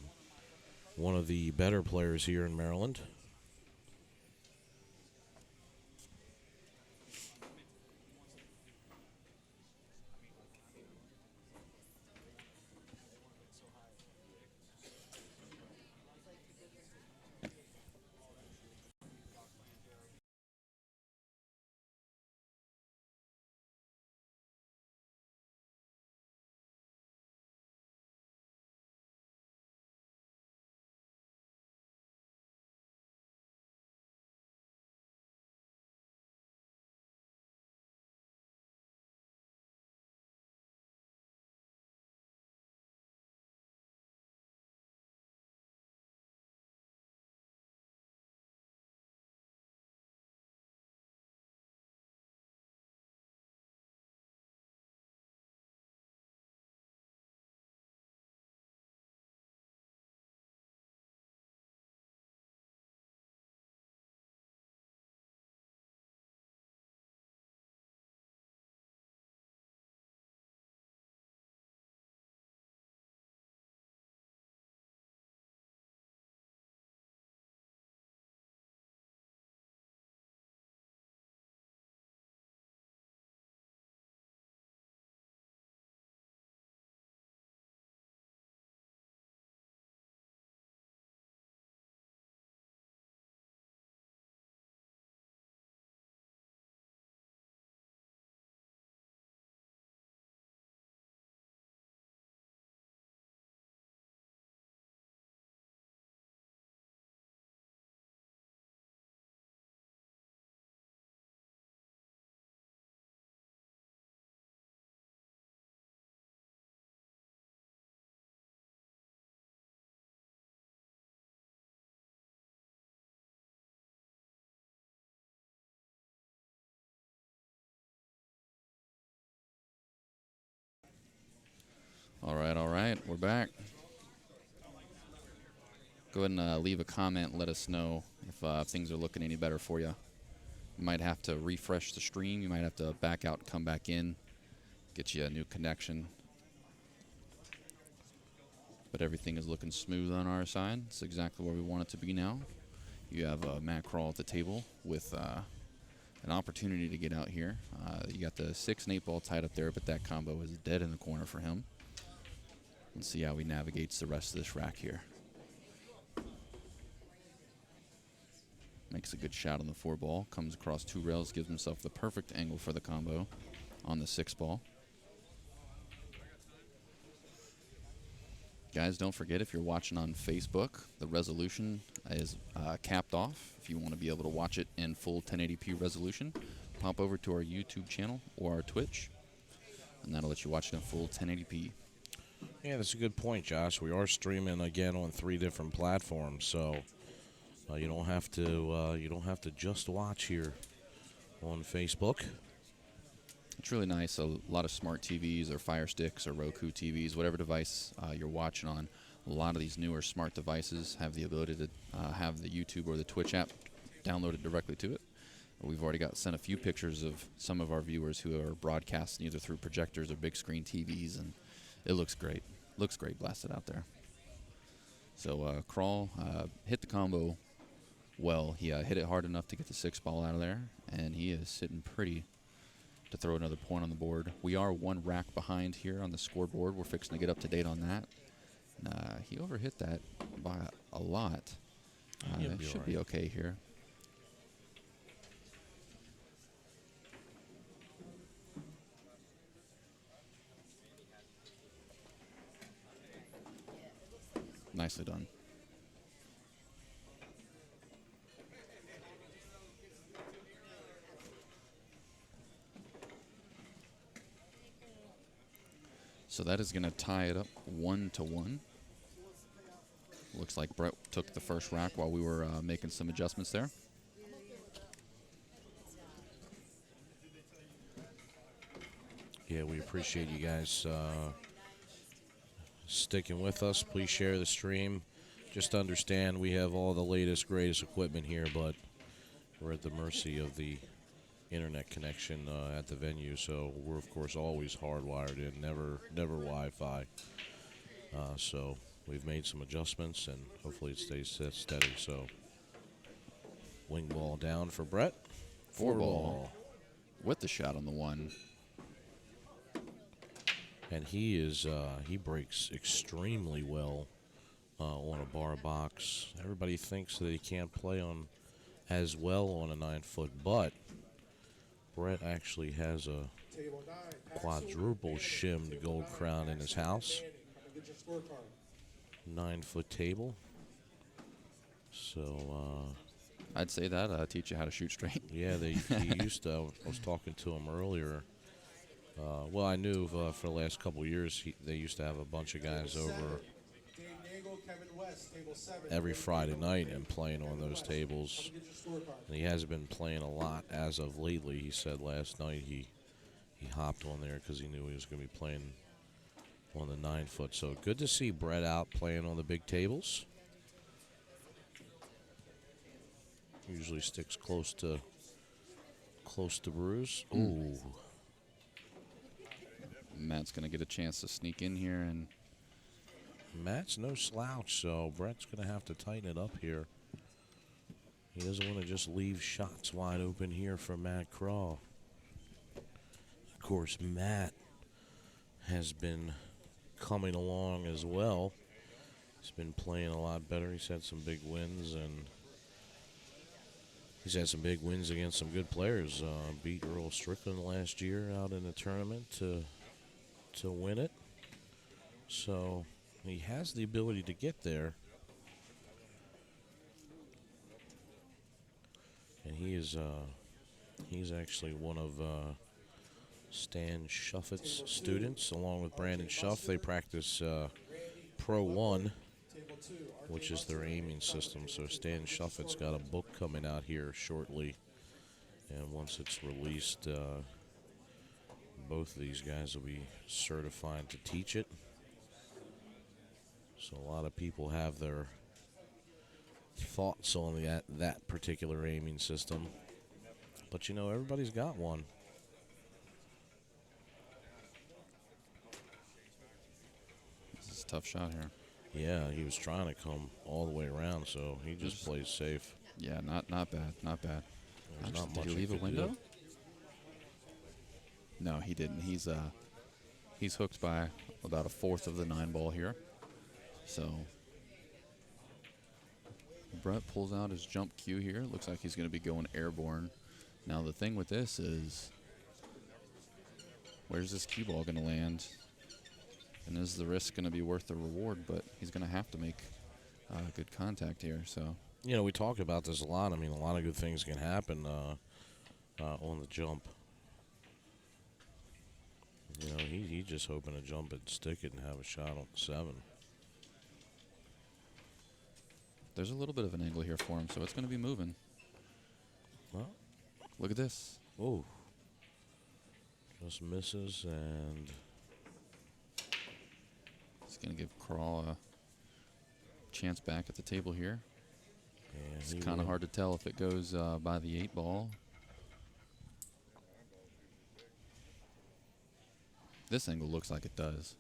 one of the better players here in Maryland. We're back. Go ahead and leave a comment and let us know if things are looking any better for you. You might have to refresh the stream. You might have to back out and come back in, get you a new connection. But everything is looking smooth on our side. It's exactly where we want it to be now. You have Matt Crawl at the table with an opportunity to get out here. You got the 6 and 8 ball tied up there, but that combo is dead in the corner for him. Let's see how he navigates the rest of this rack here. Makes a good shot on the 4 ball. Comes across 2 rails, gives himself the perfect angle for the combo on the 6 ball. Guys, don't forget, if you're watching on Facebook, the resolution is capped off. If you want to be able to watch it in full 1080p resolution, pop over to our YouTube channel or our Twitch, and that'll let you watch it in full 1080p. Yeah, that's a good point, Josh. We are streaming again on 3 different platforms, so you don't have to just watch here on Facebook. It's really nice. A lot of smart TVs or Fire Sticks or Roku TVs, whatever device you're watching on, a lot of these newer smart devices have the ability to have the YouTube or the Twitch app downloaded directly to it. We've already sent a few pictures of some of our viewers who are broadcasting either through projectors or big screen TVs, and it looks great. Looks great blasted out there. So Crawl hit the combo well. He hit it hard enough to get the 6 ball out of there, and he is sitting pretty to throw another point on the board. We are 1 rack behind here on the scoreboard. We're fixing to get up to date on that. He overhit that by a lot. It should be okay here. Nicely done. So that is going to tie it up 1-1. Looks like Brett took the first rack while we were making some adjustments there. Yeah, we appreciate you guys sticking with us. Please share the stream. Just understand we have all the latest, greatest equipment here, but we're at the mercy of the internet connection at the venue, so we're of course always hardwired in, never Wi-Fi. So we've made some adjustments, and hopefully it stays steady. So wing ball down for Brett. 4 ball with the shot on the 1. And he breaks extremely well on a bar box. Everybody thinks that he can't play on as well on a 9-foot, but Brett actually has a quadruple shimmed gold crown in his house. 9-foot table. So I'd say that teach you how to shoot straight. yeah, he used to. I was talking to him earlier. Well, I knew for the last couple of years they used to have a bunch of guys over every Friday night and playing on those tables. And he hasn't been playing a lot as of lately. He said last night he hopped on there because he knew he was going to be playing on the 9-foot. So good to see Brett out playing on the big tables. Usually sticks close to Bruce. Ooh. Matt's going to get a chance to sneak in here, and Matt's no slouch, so Brett's going to have to tighten it up here. He doesn't want to just leave shots wide open here for Matt Craw. Of course, Matt has been coming along as well. He's been playing a lot better. He's had some big wins, and he's had some big wins against some good players. Beat Earl Strickland last year out in the tournament to win it. So he has the ability to get there. And he's actually one of Stan Shuffett's students, along with Brandon Shuff. They practice Pro 1, which is their aiming system. So Stan Shuffett's got a book coming out here shortly. And once it's released, both of these guys will be certified to teach it. So a lot of people have their thoughts on that particular aiming system. But, you know, everybody's got one. This is a tough shot here. Yeah, he was trying to come all the way around, so he just plays safe. Yeah, not bad, not bad. There's not Did much he he leave a could window? do. No, he didn't. He's hooked by about a fourth of the 9 ball here. So Brett pulls out his jump cue here. Looks like he's going to be going airborne. Now the thing with this is, where's this cue ball going to land? And is the risk going to be worth the reward? But he's going to have to make good contact here. So You know, we talk about this a lot. I mean, a lot of good things can happen on the jump. You know, he's just hoping to jump it, stick it, and have a shot on the 7. there's a little bit of an angle here for him, so it's going to be moving. Well, Look at this. oh, just misses, and He's going to give Crawl a chance back at the table here. It's kind of hard to tell if it goes by the 8 ball. This angle looks like it does.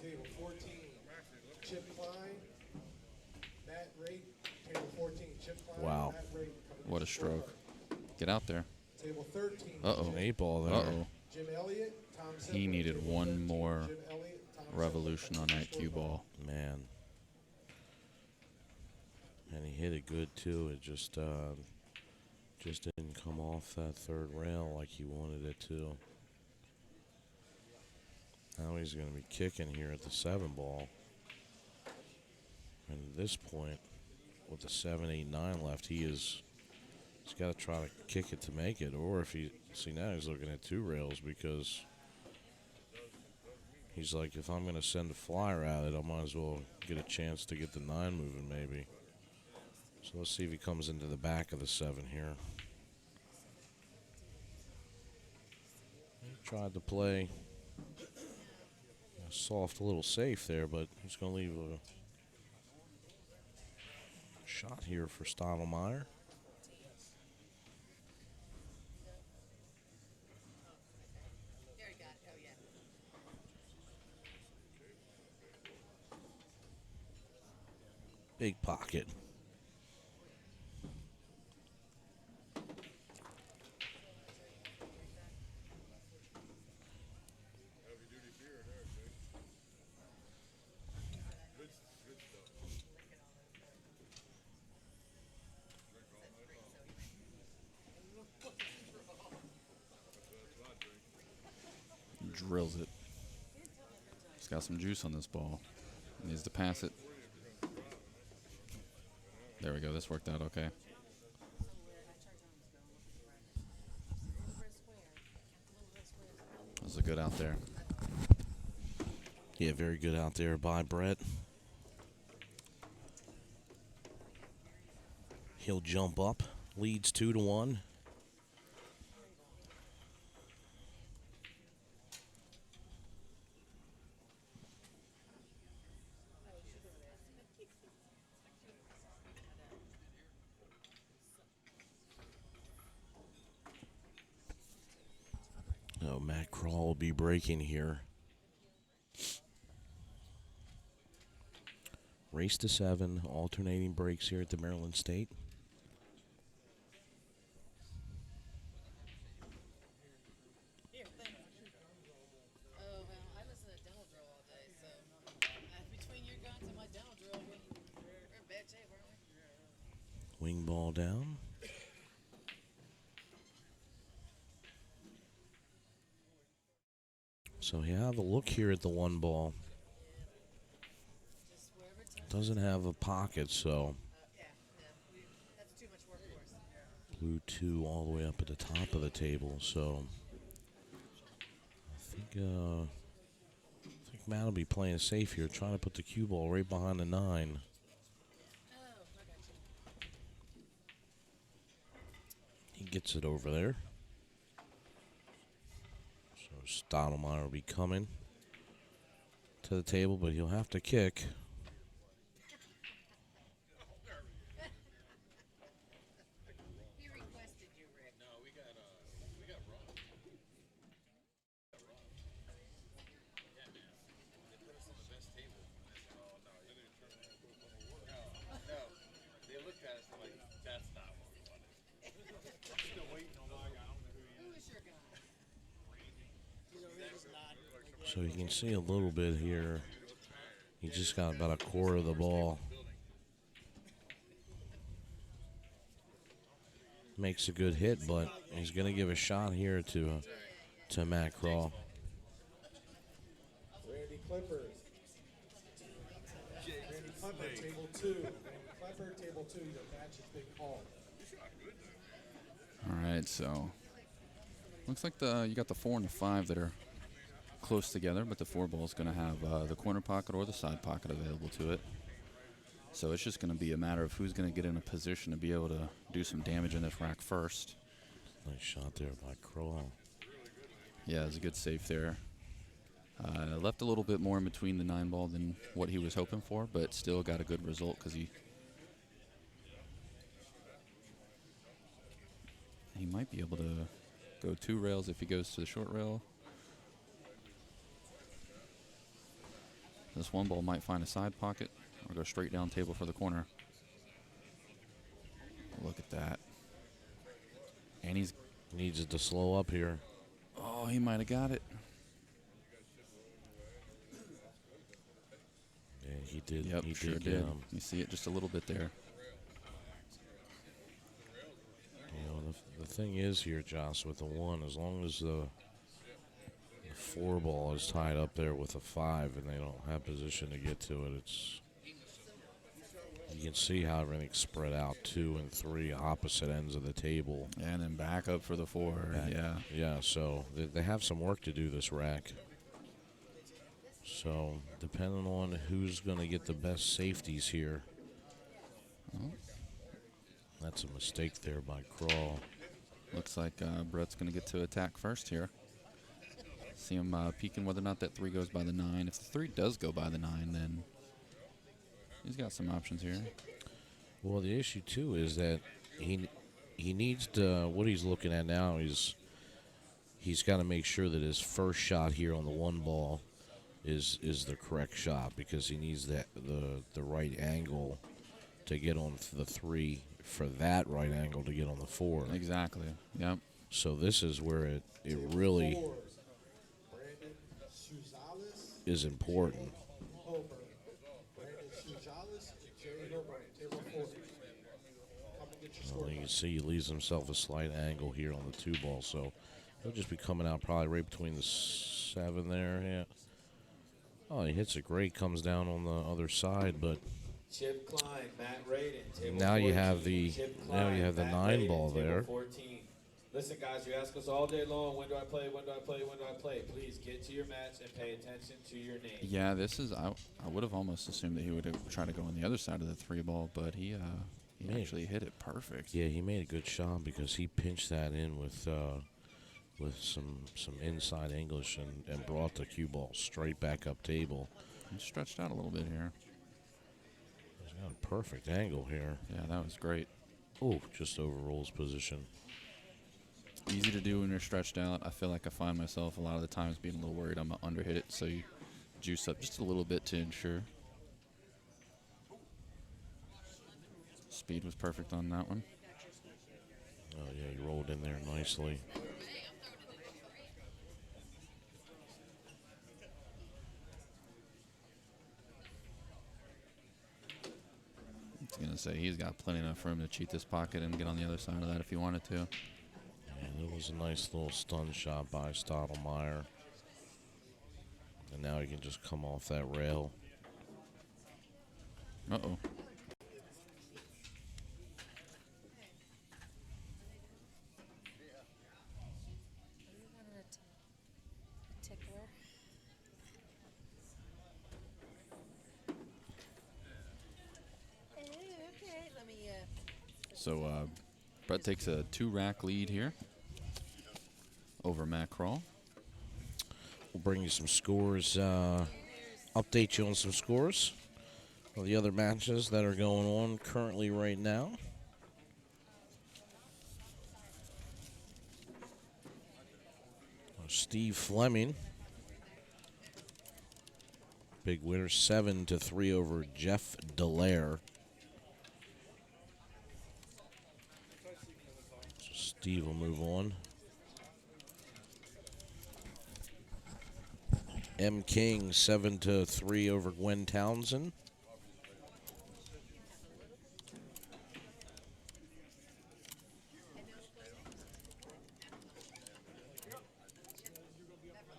Table 14, Chip Klein, Matt Rate. Table 14, Chip Klein, Wow. Matt Rate. Come What a get your stroke. scorecard. Get out there. Table 13, Uh-oh. an 8 ball there. Uh-oh. Jim Elliott, Tom Zephyr. He needed Table one 13, more Jim Elliott, Tom Zephyr. revolution Come on get that your cue scorecard. ball. Man. And he hit it good, too. It just didn't come off that 3rd rail like he wanted it to. Now he's going to be kicking here at the 7 ball. And at this point, with the 7, 8, 9 left, he's got to try to kick it to make it. Or if he, see now he's looking at 2 rails because he's like, if I'm going to send a flyer at it, I might as well get a chance to get the 9 moving maybe. So let's see if he comes into the back of the 7 here. He tried to play a soft little safe there, but he's going to leave a shot here for Stottlemyre. There you got it. Oh, yeah. Big pocket. Drills it. He's got some juice on this ball. Needs to pass it. There we go. This worked out okay. That was a good out there. Yeah, very good out there by Brett. He'll jump up. Leads 2-1. Oh, Matt Crawl will be breaking here. Race to 7, alternating breaks here at the Maryland State. Oh, well, I listen to dental drill all day, so between your guns and my dental drill, we're in bad shape, aren't we? Wing ball down. So you have a look here at the 1 ball. Just wherever it turns. Doesn't have a pocket, so Yeah, that's too much work for us. blue 2 all the way up at the top of the table. So I think Matt will be playing it safe here, trying to put the cue ball right behind the 9. Oh, I got you. Gets it over there. So Stottlemyre will be coming to the table, but he'll have to kick. He requested you, Rick. Who is your guy? So you can see a little bit here. He just got about a quarter of the ball. Makes a good hit, but he's going to give a shot here to Matt Craw. Randy Clippers. Randy Clipper, table 2. Randy Clipper, table 2. Your match has been called. All right, so looks like you got the 4 and the 5 that are close together, but the 4 ball is going to have the corner pocket or the side pocket available to it. So it's just going to be a matter of who's going to get in a position to be able to do some damage in this rack first. Nice shot there by Craw. Yeah, it was a good save there. Left a little bit more in between the 9 ball than what he was hoping for, but still got a good result because he might be able to go 2 rails if he goes to the short rail. This 1 ball might find a side pocket or go straight down table for the corner. Look at that. And he Needs it to slow up here. oh, he might have got it. Yeah, he did. Yep, he sure did. did. You see it just a little bit there. You know, the thing is here, Joss, with the 1, as long as the 4 ball is tied up there with a 5 and they don't have position to get to it, you can see how everything's spread out 2 and 3 opposite ends of the table. And then back up for the 4. Yeah. Yeah, so they have some work to do, this rack. So depending on who's going to get the best safeties here. Well, That's a mistake there by Craw. looks like Brett's going to get to attack first here. See him peeking whether or not that 3 goes by the 9. If the 3 does go by the 9, then he's got some options here. Well, the issue too is that he needs to. What he's looking at now is he's got to make sure that his first shot here on the 1 ball is the correct shot, because he needs the right angle to get on the 3 for that right angle to get on the 4. Exactly. Yep. So this is where it really Fours. Brandon Suzales, is important. Homer. Brandon Suzales, Jerry Homer, table 4. Come and get your Well, you score. can see he leaves himself a slight angle here on the 2 ball, so he'll just be coming out probably right between the 7 there. Yeah. Oh, he hits it great, comes down on the other side, but Chip Klein, Matt Radin, table now you 14. have the Chip now you Klein, have the Matt 9 Radin, ball table there. 14. Listen, guys, you ask us all day long, when do I play, when do I play, when do I play? Please get to your match and pay attention to your name. Yeah, this is. I would have almost assumed that he would have tried to go on the other side of the 3 ball, but he Man. actually hit it perfect. Yeah, he made a good shot because he pinched that in with some inside English and brought the cue ball straight back up table. He stretched out a little bit here. He's got a perfect angle here. Yeah, that was great. Oh, just overrulls position. Easy to do when you're stretched out. I feel like I find myself a lot of the times being a little worried I'm going to underhit it, so you juice up just a little bit to ensure. Speed was perfect on that one. Oh yeah, he rolled in there nicely. I was going to say he's got plenty enough room to cheat this pocket and get on the other side of that if he wanted to. And it was a nice little stun shot by Stottlemyre. And now he can just come off that rail. Uh-oh. Tickler. Okay, let me So Brett takes a 2-rack lead here over Matt Kroll. We'll bring you some scores, update you on some scores of the other matches that are going on currently right now. Steve Fleming, big winner, 7-3 over Jeff Dallaire. So Steve will move on. M. King, 7-3 over Gwen Townsend.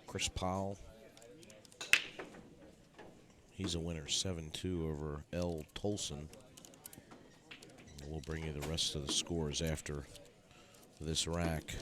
Chris Powell, he's a winner, 7-2 over L. Tolson. We'll bring you the rest of the scores after this rack.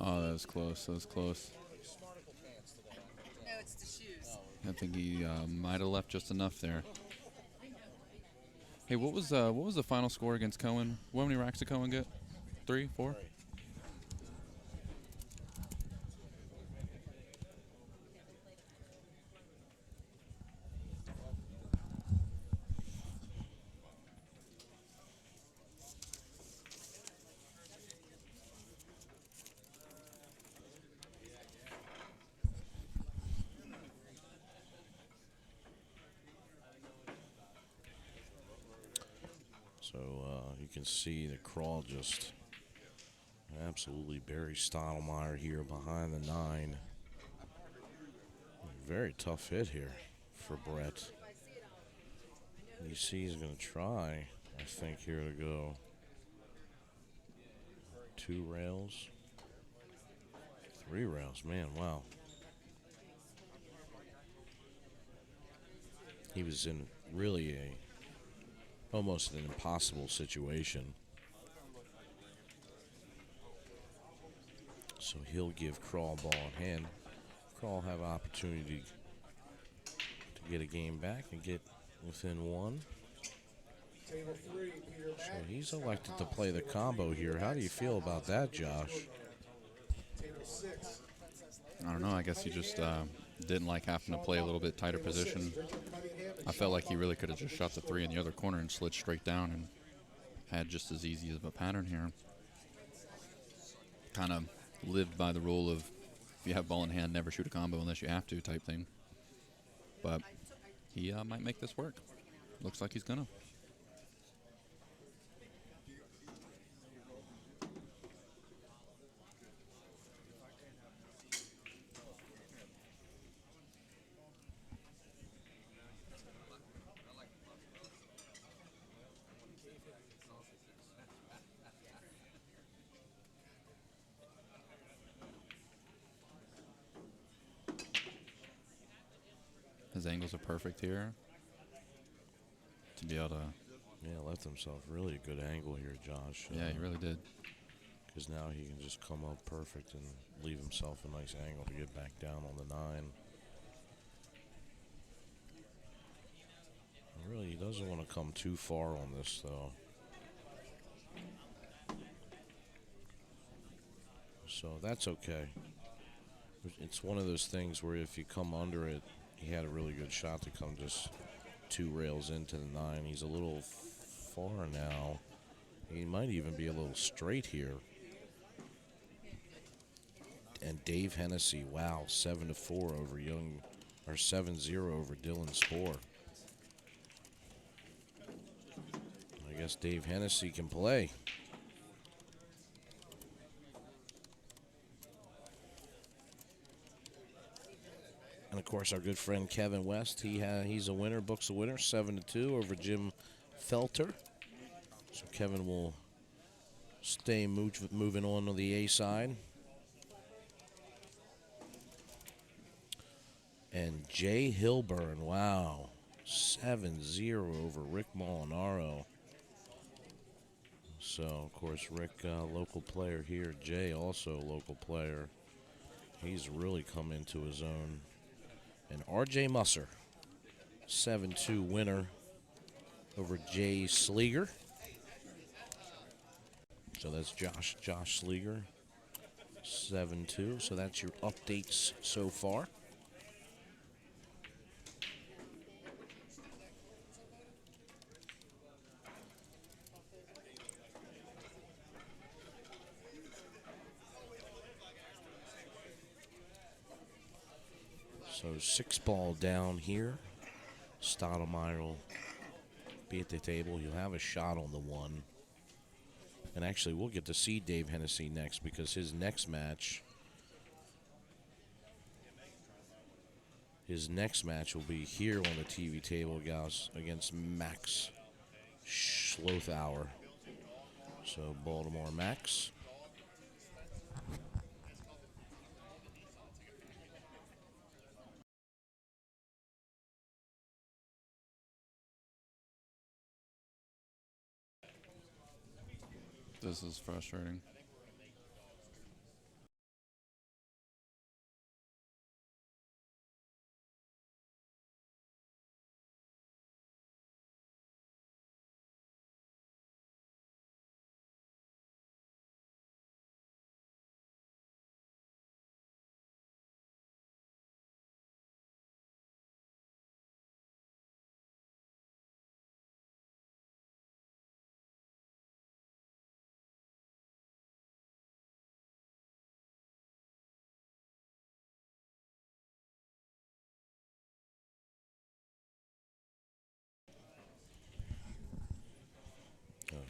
Oh, that was close. That was close. No, it's the shoes. I think he might have left just enough there. Hey, what was the final score against Cohen? How many racks did Cohen get? 3, 4? So you can see the Crawl just absolutely buries Stottlemyre here behind the 9. Very tough hit here for Brett. You see he's going to try, I think, here to go 2 rails, 3 rails. Man, wow. He was in really almost an impossible situation. So he'll give Crawl ball in hand. Crawl have an opportunity to get a game back and get within 1. Table 3, Peter So Mack. he's elected to play the combo here. How do you feel about that, Josh? Table 6. I don't know. I guess he just didn't like having to play a little bit tighter position. I felt like he really could have just shot the 3 in the other corner and slid straight down and had just as easy of a pattern here. Kind of lived by the rule of if you have ball in hand, never shoot a combo unless you have to type thing. But he might make this work. Looks like he's gonna. His angles are perfect here. To be able to... Yeah, left himself really a good angle here, Josh. Yeah, he really did. Because now he can just come up perfect and leave himself a nice angle to get back down on the 9. Really, he doesn't want to come too far on this, though. So that's okay. It's one of those things where if you come under it, he had a really good shot to come just 2 rails into the 9. He's a little far now. He might even be a little straight here. And Dave Hennessy, wow, 7-4 over Young, or 7-0 over Dylan Spoor. I guess Dave Hennessy can play. And of course, our good friend Kevin West, he's a winner, books a winner, 7-2 over Jim Felter. So Kevin will stay moving on to the A side. And Jay Hilburn, wow, 7-0 over Rick Molinaro. So, of course, Rick, local player here. Jay, also local player. He's really come into his own. And R.J. Musser, 7-2 winner over Jay Sleeger. So that's Josh Sleeger, 7-2. So that's your updates so far. So 6-ball down here. Stottlemyre will be at the table. He'll have a shot on the 1. And actually, we'll get to see Dave Hennessy next because his next match will be here on the TV table, guys, against Max Schlothauer. So Baltimore Max. This is frustrating.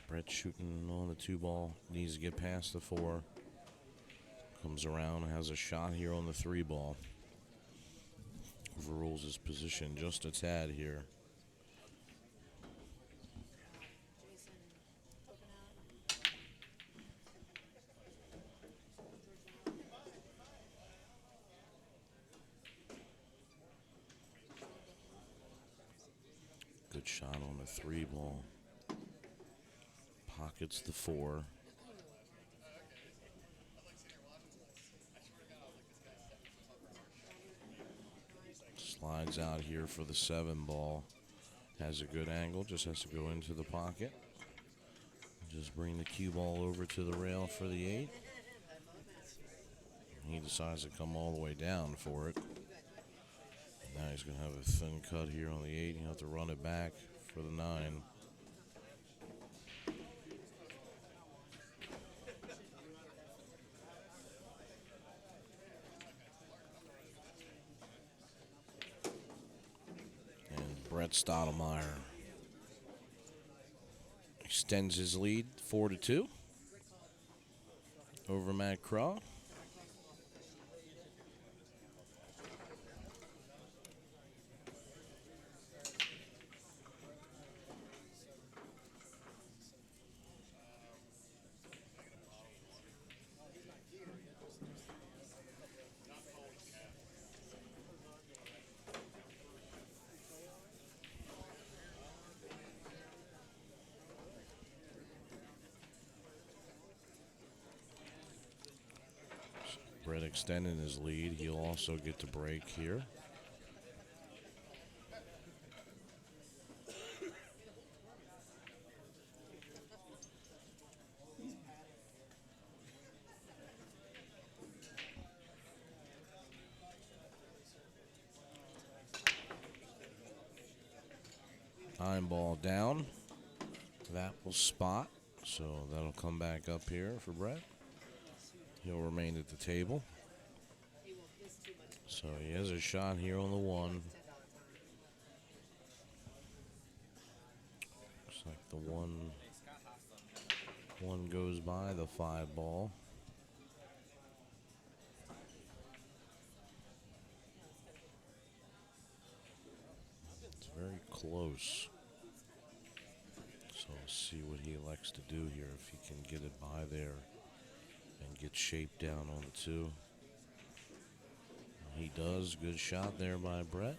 Brett shooting on the 2-ball. Needs to get past the 4. Comes around, has a shot here on the 3-ball. Overrules his position just a tad here. Good shot on the 3-ball. Pockets the 4. Slides out here for the 7-ball. Has a good angle, just has to go into the pocket. Just bring the cue ball over to the rail for the 8. He decides to come all the way down for it. Now he's going to have a thin cut here on the 8. He'll have to run it back for the 9. Brett Stottlemyre extends his lead 4-2 over Matt Craw. Brett extending his lead. He'll also get to break here. Nine ball down. That will spot. So that'll come back up here for Brett. He'll remain at the table. So he has a shot here on the 1. Looks like the 1 goes by the 5-ball. It's very close. So we'll see what he elects to do here, if he can get it by there and get shaped down on the 2. He does. Good shot there by Brett.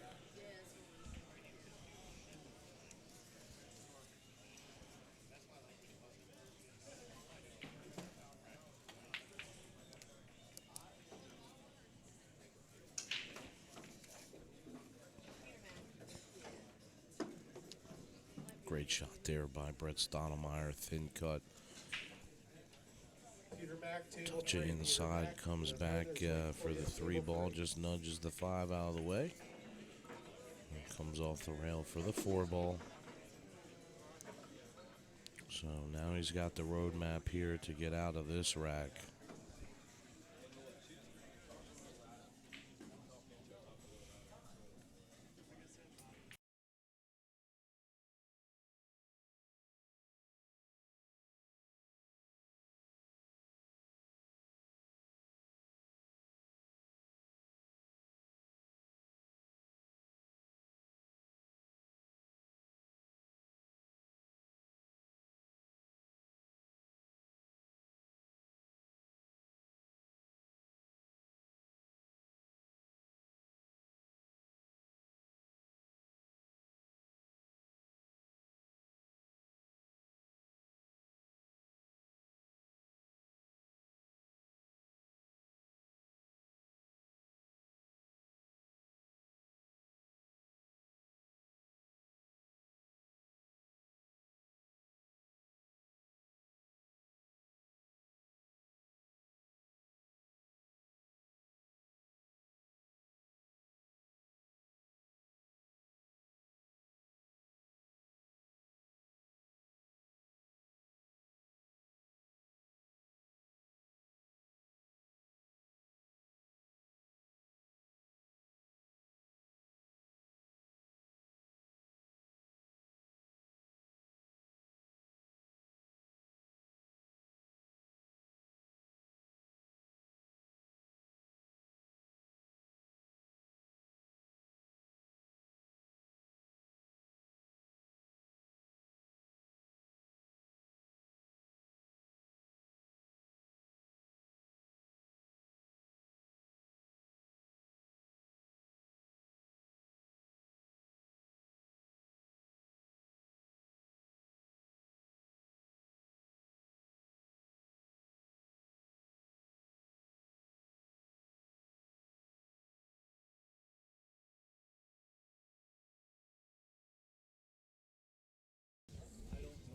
Great shot there by Brett Stottlemyre. Thin cut. Peter Mack, table Touch it 3. inside. Comes back for the 3 ball. Just nudges the 5 out of the way. And comes off the rail for the 4 ball. So now he's got the roadmap here to get out of this rack.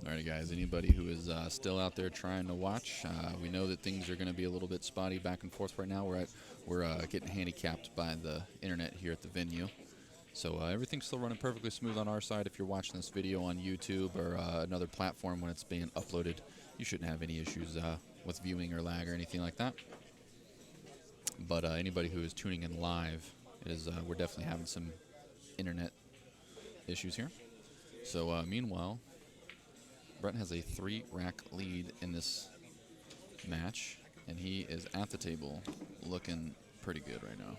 All right, guys, anybody who is still out there trying to watch, we know that things are going to be a little bit spotty back and forth right now. We're getting handicapped by the internet here at the venue. So everything's still running perfectly smooth on our side. If you're watching this video on YouTube or another platform when it's being uploaded, you shouldn't have any issues with viewing or lag or anything like that. But anybody who is tuning in live, we're definitely having some internet issues here. So meanwhile, Brett has a 3-rack lead in this match, and he is at the table looking pretty good right now.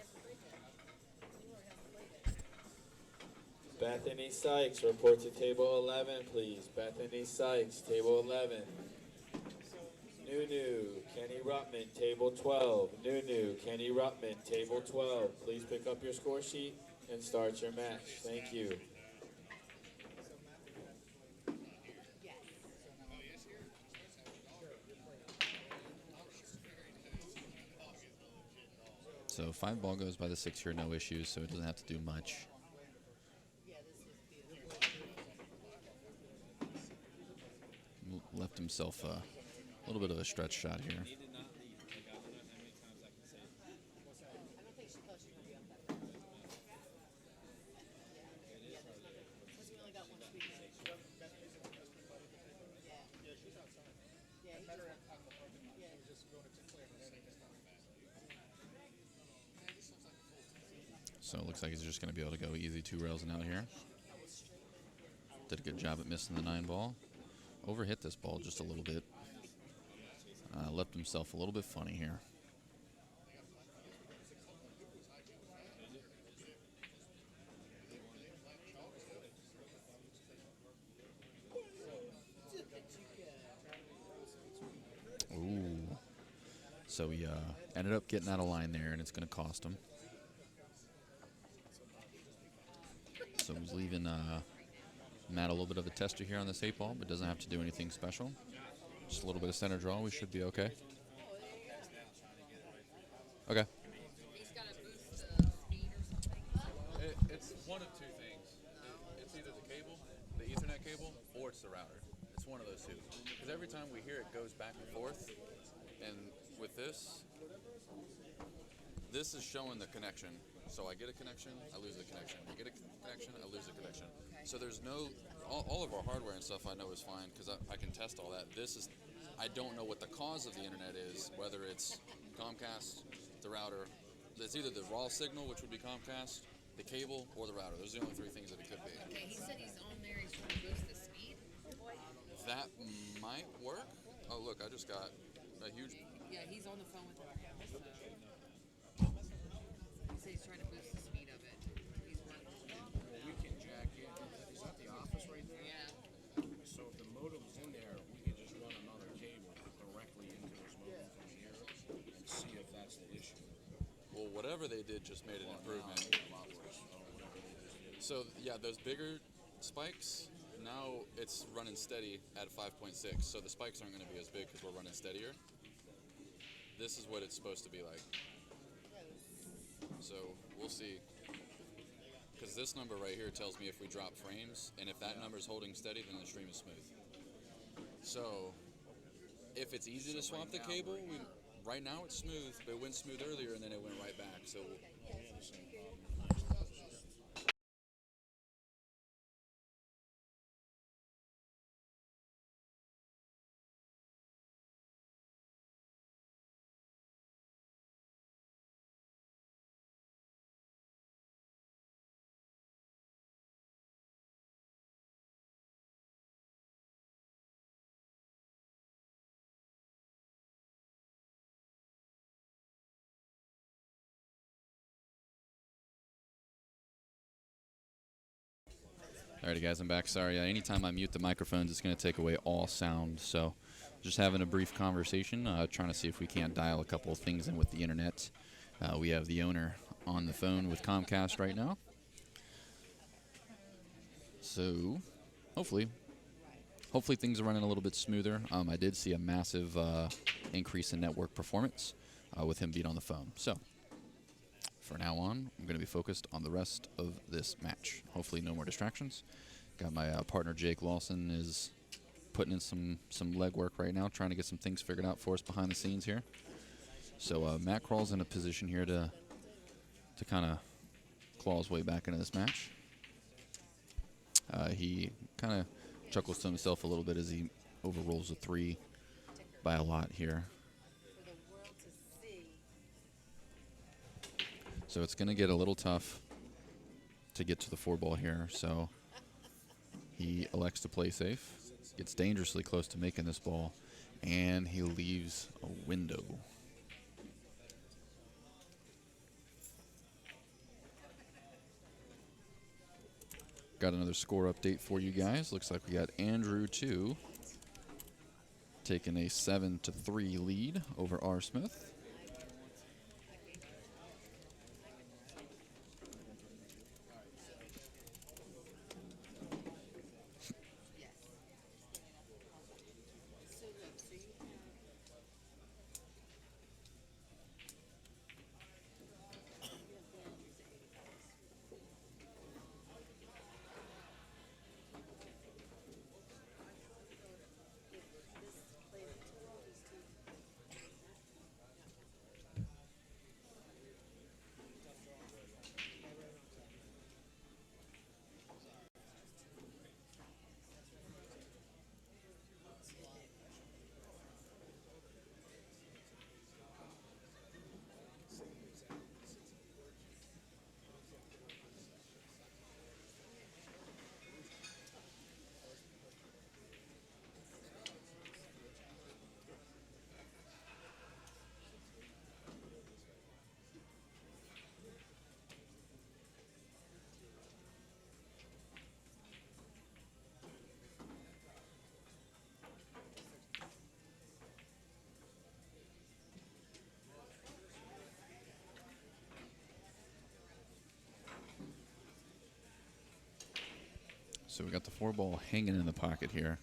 Bethany Sykes, report to table 11, please. Bethany Sykes, table 11. Nunu, Kenny Ruttman, table 12. Nunu, Kenny Ruttman, table 12. Please pick up your score sheet and start your match. Thank you. So 5 ball goes by the 6 here, no issues, so it doesn't have to do much. Left himself a little bit of a stretch shot here. So it looks like he's just going to be able to go easy 2 rails and out here. Did a good job at missing the 9 ball. Overhit this ball just a little bit. Left himself a little bit funny here. Ooh. So he ended up getting out of line there, and it's going to cost him. So I was leaving Matt a little bit of a tester here on this 8-ball, but doesn't have to do anything special. Just a little bit of center draw. We should be okay. Okay. He's got to boost the speed or something. It's one of two things. It's either the cable, the Ethernet cable, or it's the router. It's one of those two. Because every time we hear it goes back and forth, and with this is showing the connection. So I get a connection, I lose the connection. I get a connection, I lose the connection. So there's no, all of our hardware and stuff I know is fine because I can test all that. I don't know what the cause of the internet is, whether it's Comcast, the router. It's either the raw signal, which would be Comcast, the cable, or the router. Those are the only three things that it could be. Okay, he said he's on there, he's trying to boost the speed. That might work. Oh, look, I just got a huge... Yeah, he's on the phone with him. So. He said he's trying to boost the speed of it. He's working with it. We can jack in. Is that the office right there? Yeah. So if the modem's in there, we can just run another cable directly into this modem from here and see if that's the issue. Well, whatever they did just made an improvement. A lot worse. Whatever they just did. So, yeah, those bigger spikes, now it's running steady at 5.6. So the spikes aren't going to be as big because we're running steadier. This is what it's supposed to be like. So we'll see. Because this number right here tells me if we drop frames, and if that number is holding steady, then the stream is smooth. So if it's easy to swap the cable, right now it's smooth, but it went smooth earlier and then it went right back. So Alrighty, guys, I'm back. Sorry, anytime I mute the microphones, it's going to take away all sound. So just having a brief conversation, trying to see if we can't dial a couple of things in with the internet. We have the owner on the phone with Comcast right now. So hopefully things are running a little bit smoother. I did see a massive increase in network performance with him being on the phone. So for now on, I'm going to be focused on the rest of this match. Hopefully no more distractions. Got my partner Jake Lawson is putting in some legwork right now, trying to get some things figured out for us behind the scenes here. So Matt crawls in a position here to kind of claw his way back into this match. He kind of chuckles to himself a little bit as he overrolls a 3 by a lot here. For the world to see. So it's going to get a little tough to get to the 4-ball here. So he elects to play safe, gets dangerously close to making this ball, and he leaves a window. Got another score update for you guys. Looks like we got Andrew 2 taking a 7-3 lead over R. Smith. So we got the 4 ball hanging in the pocket here.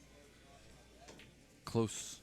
Close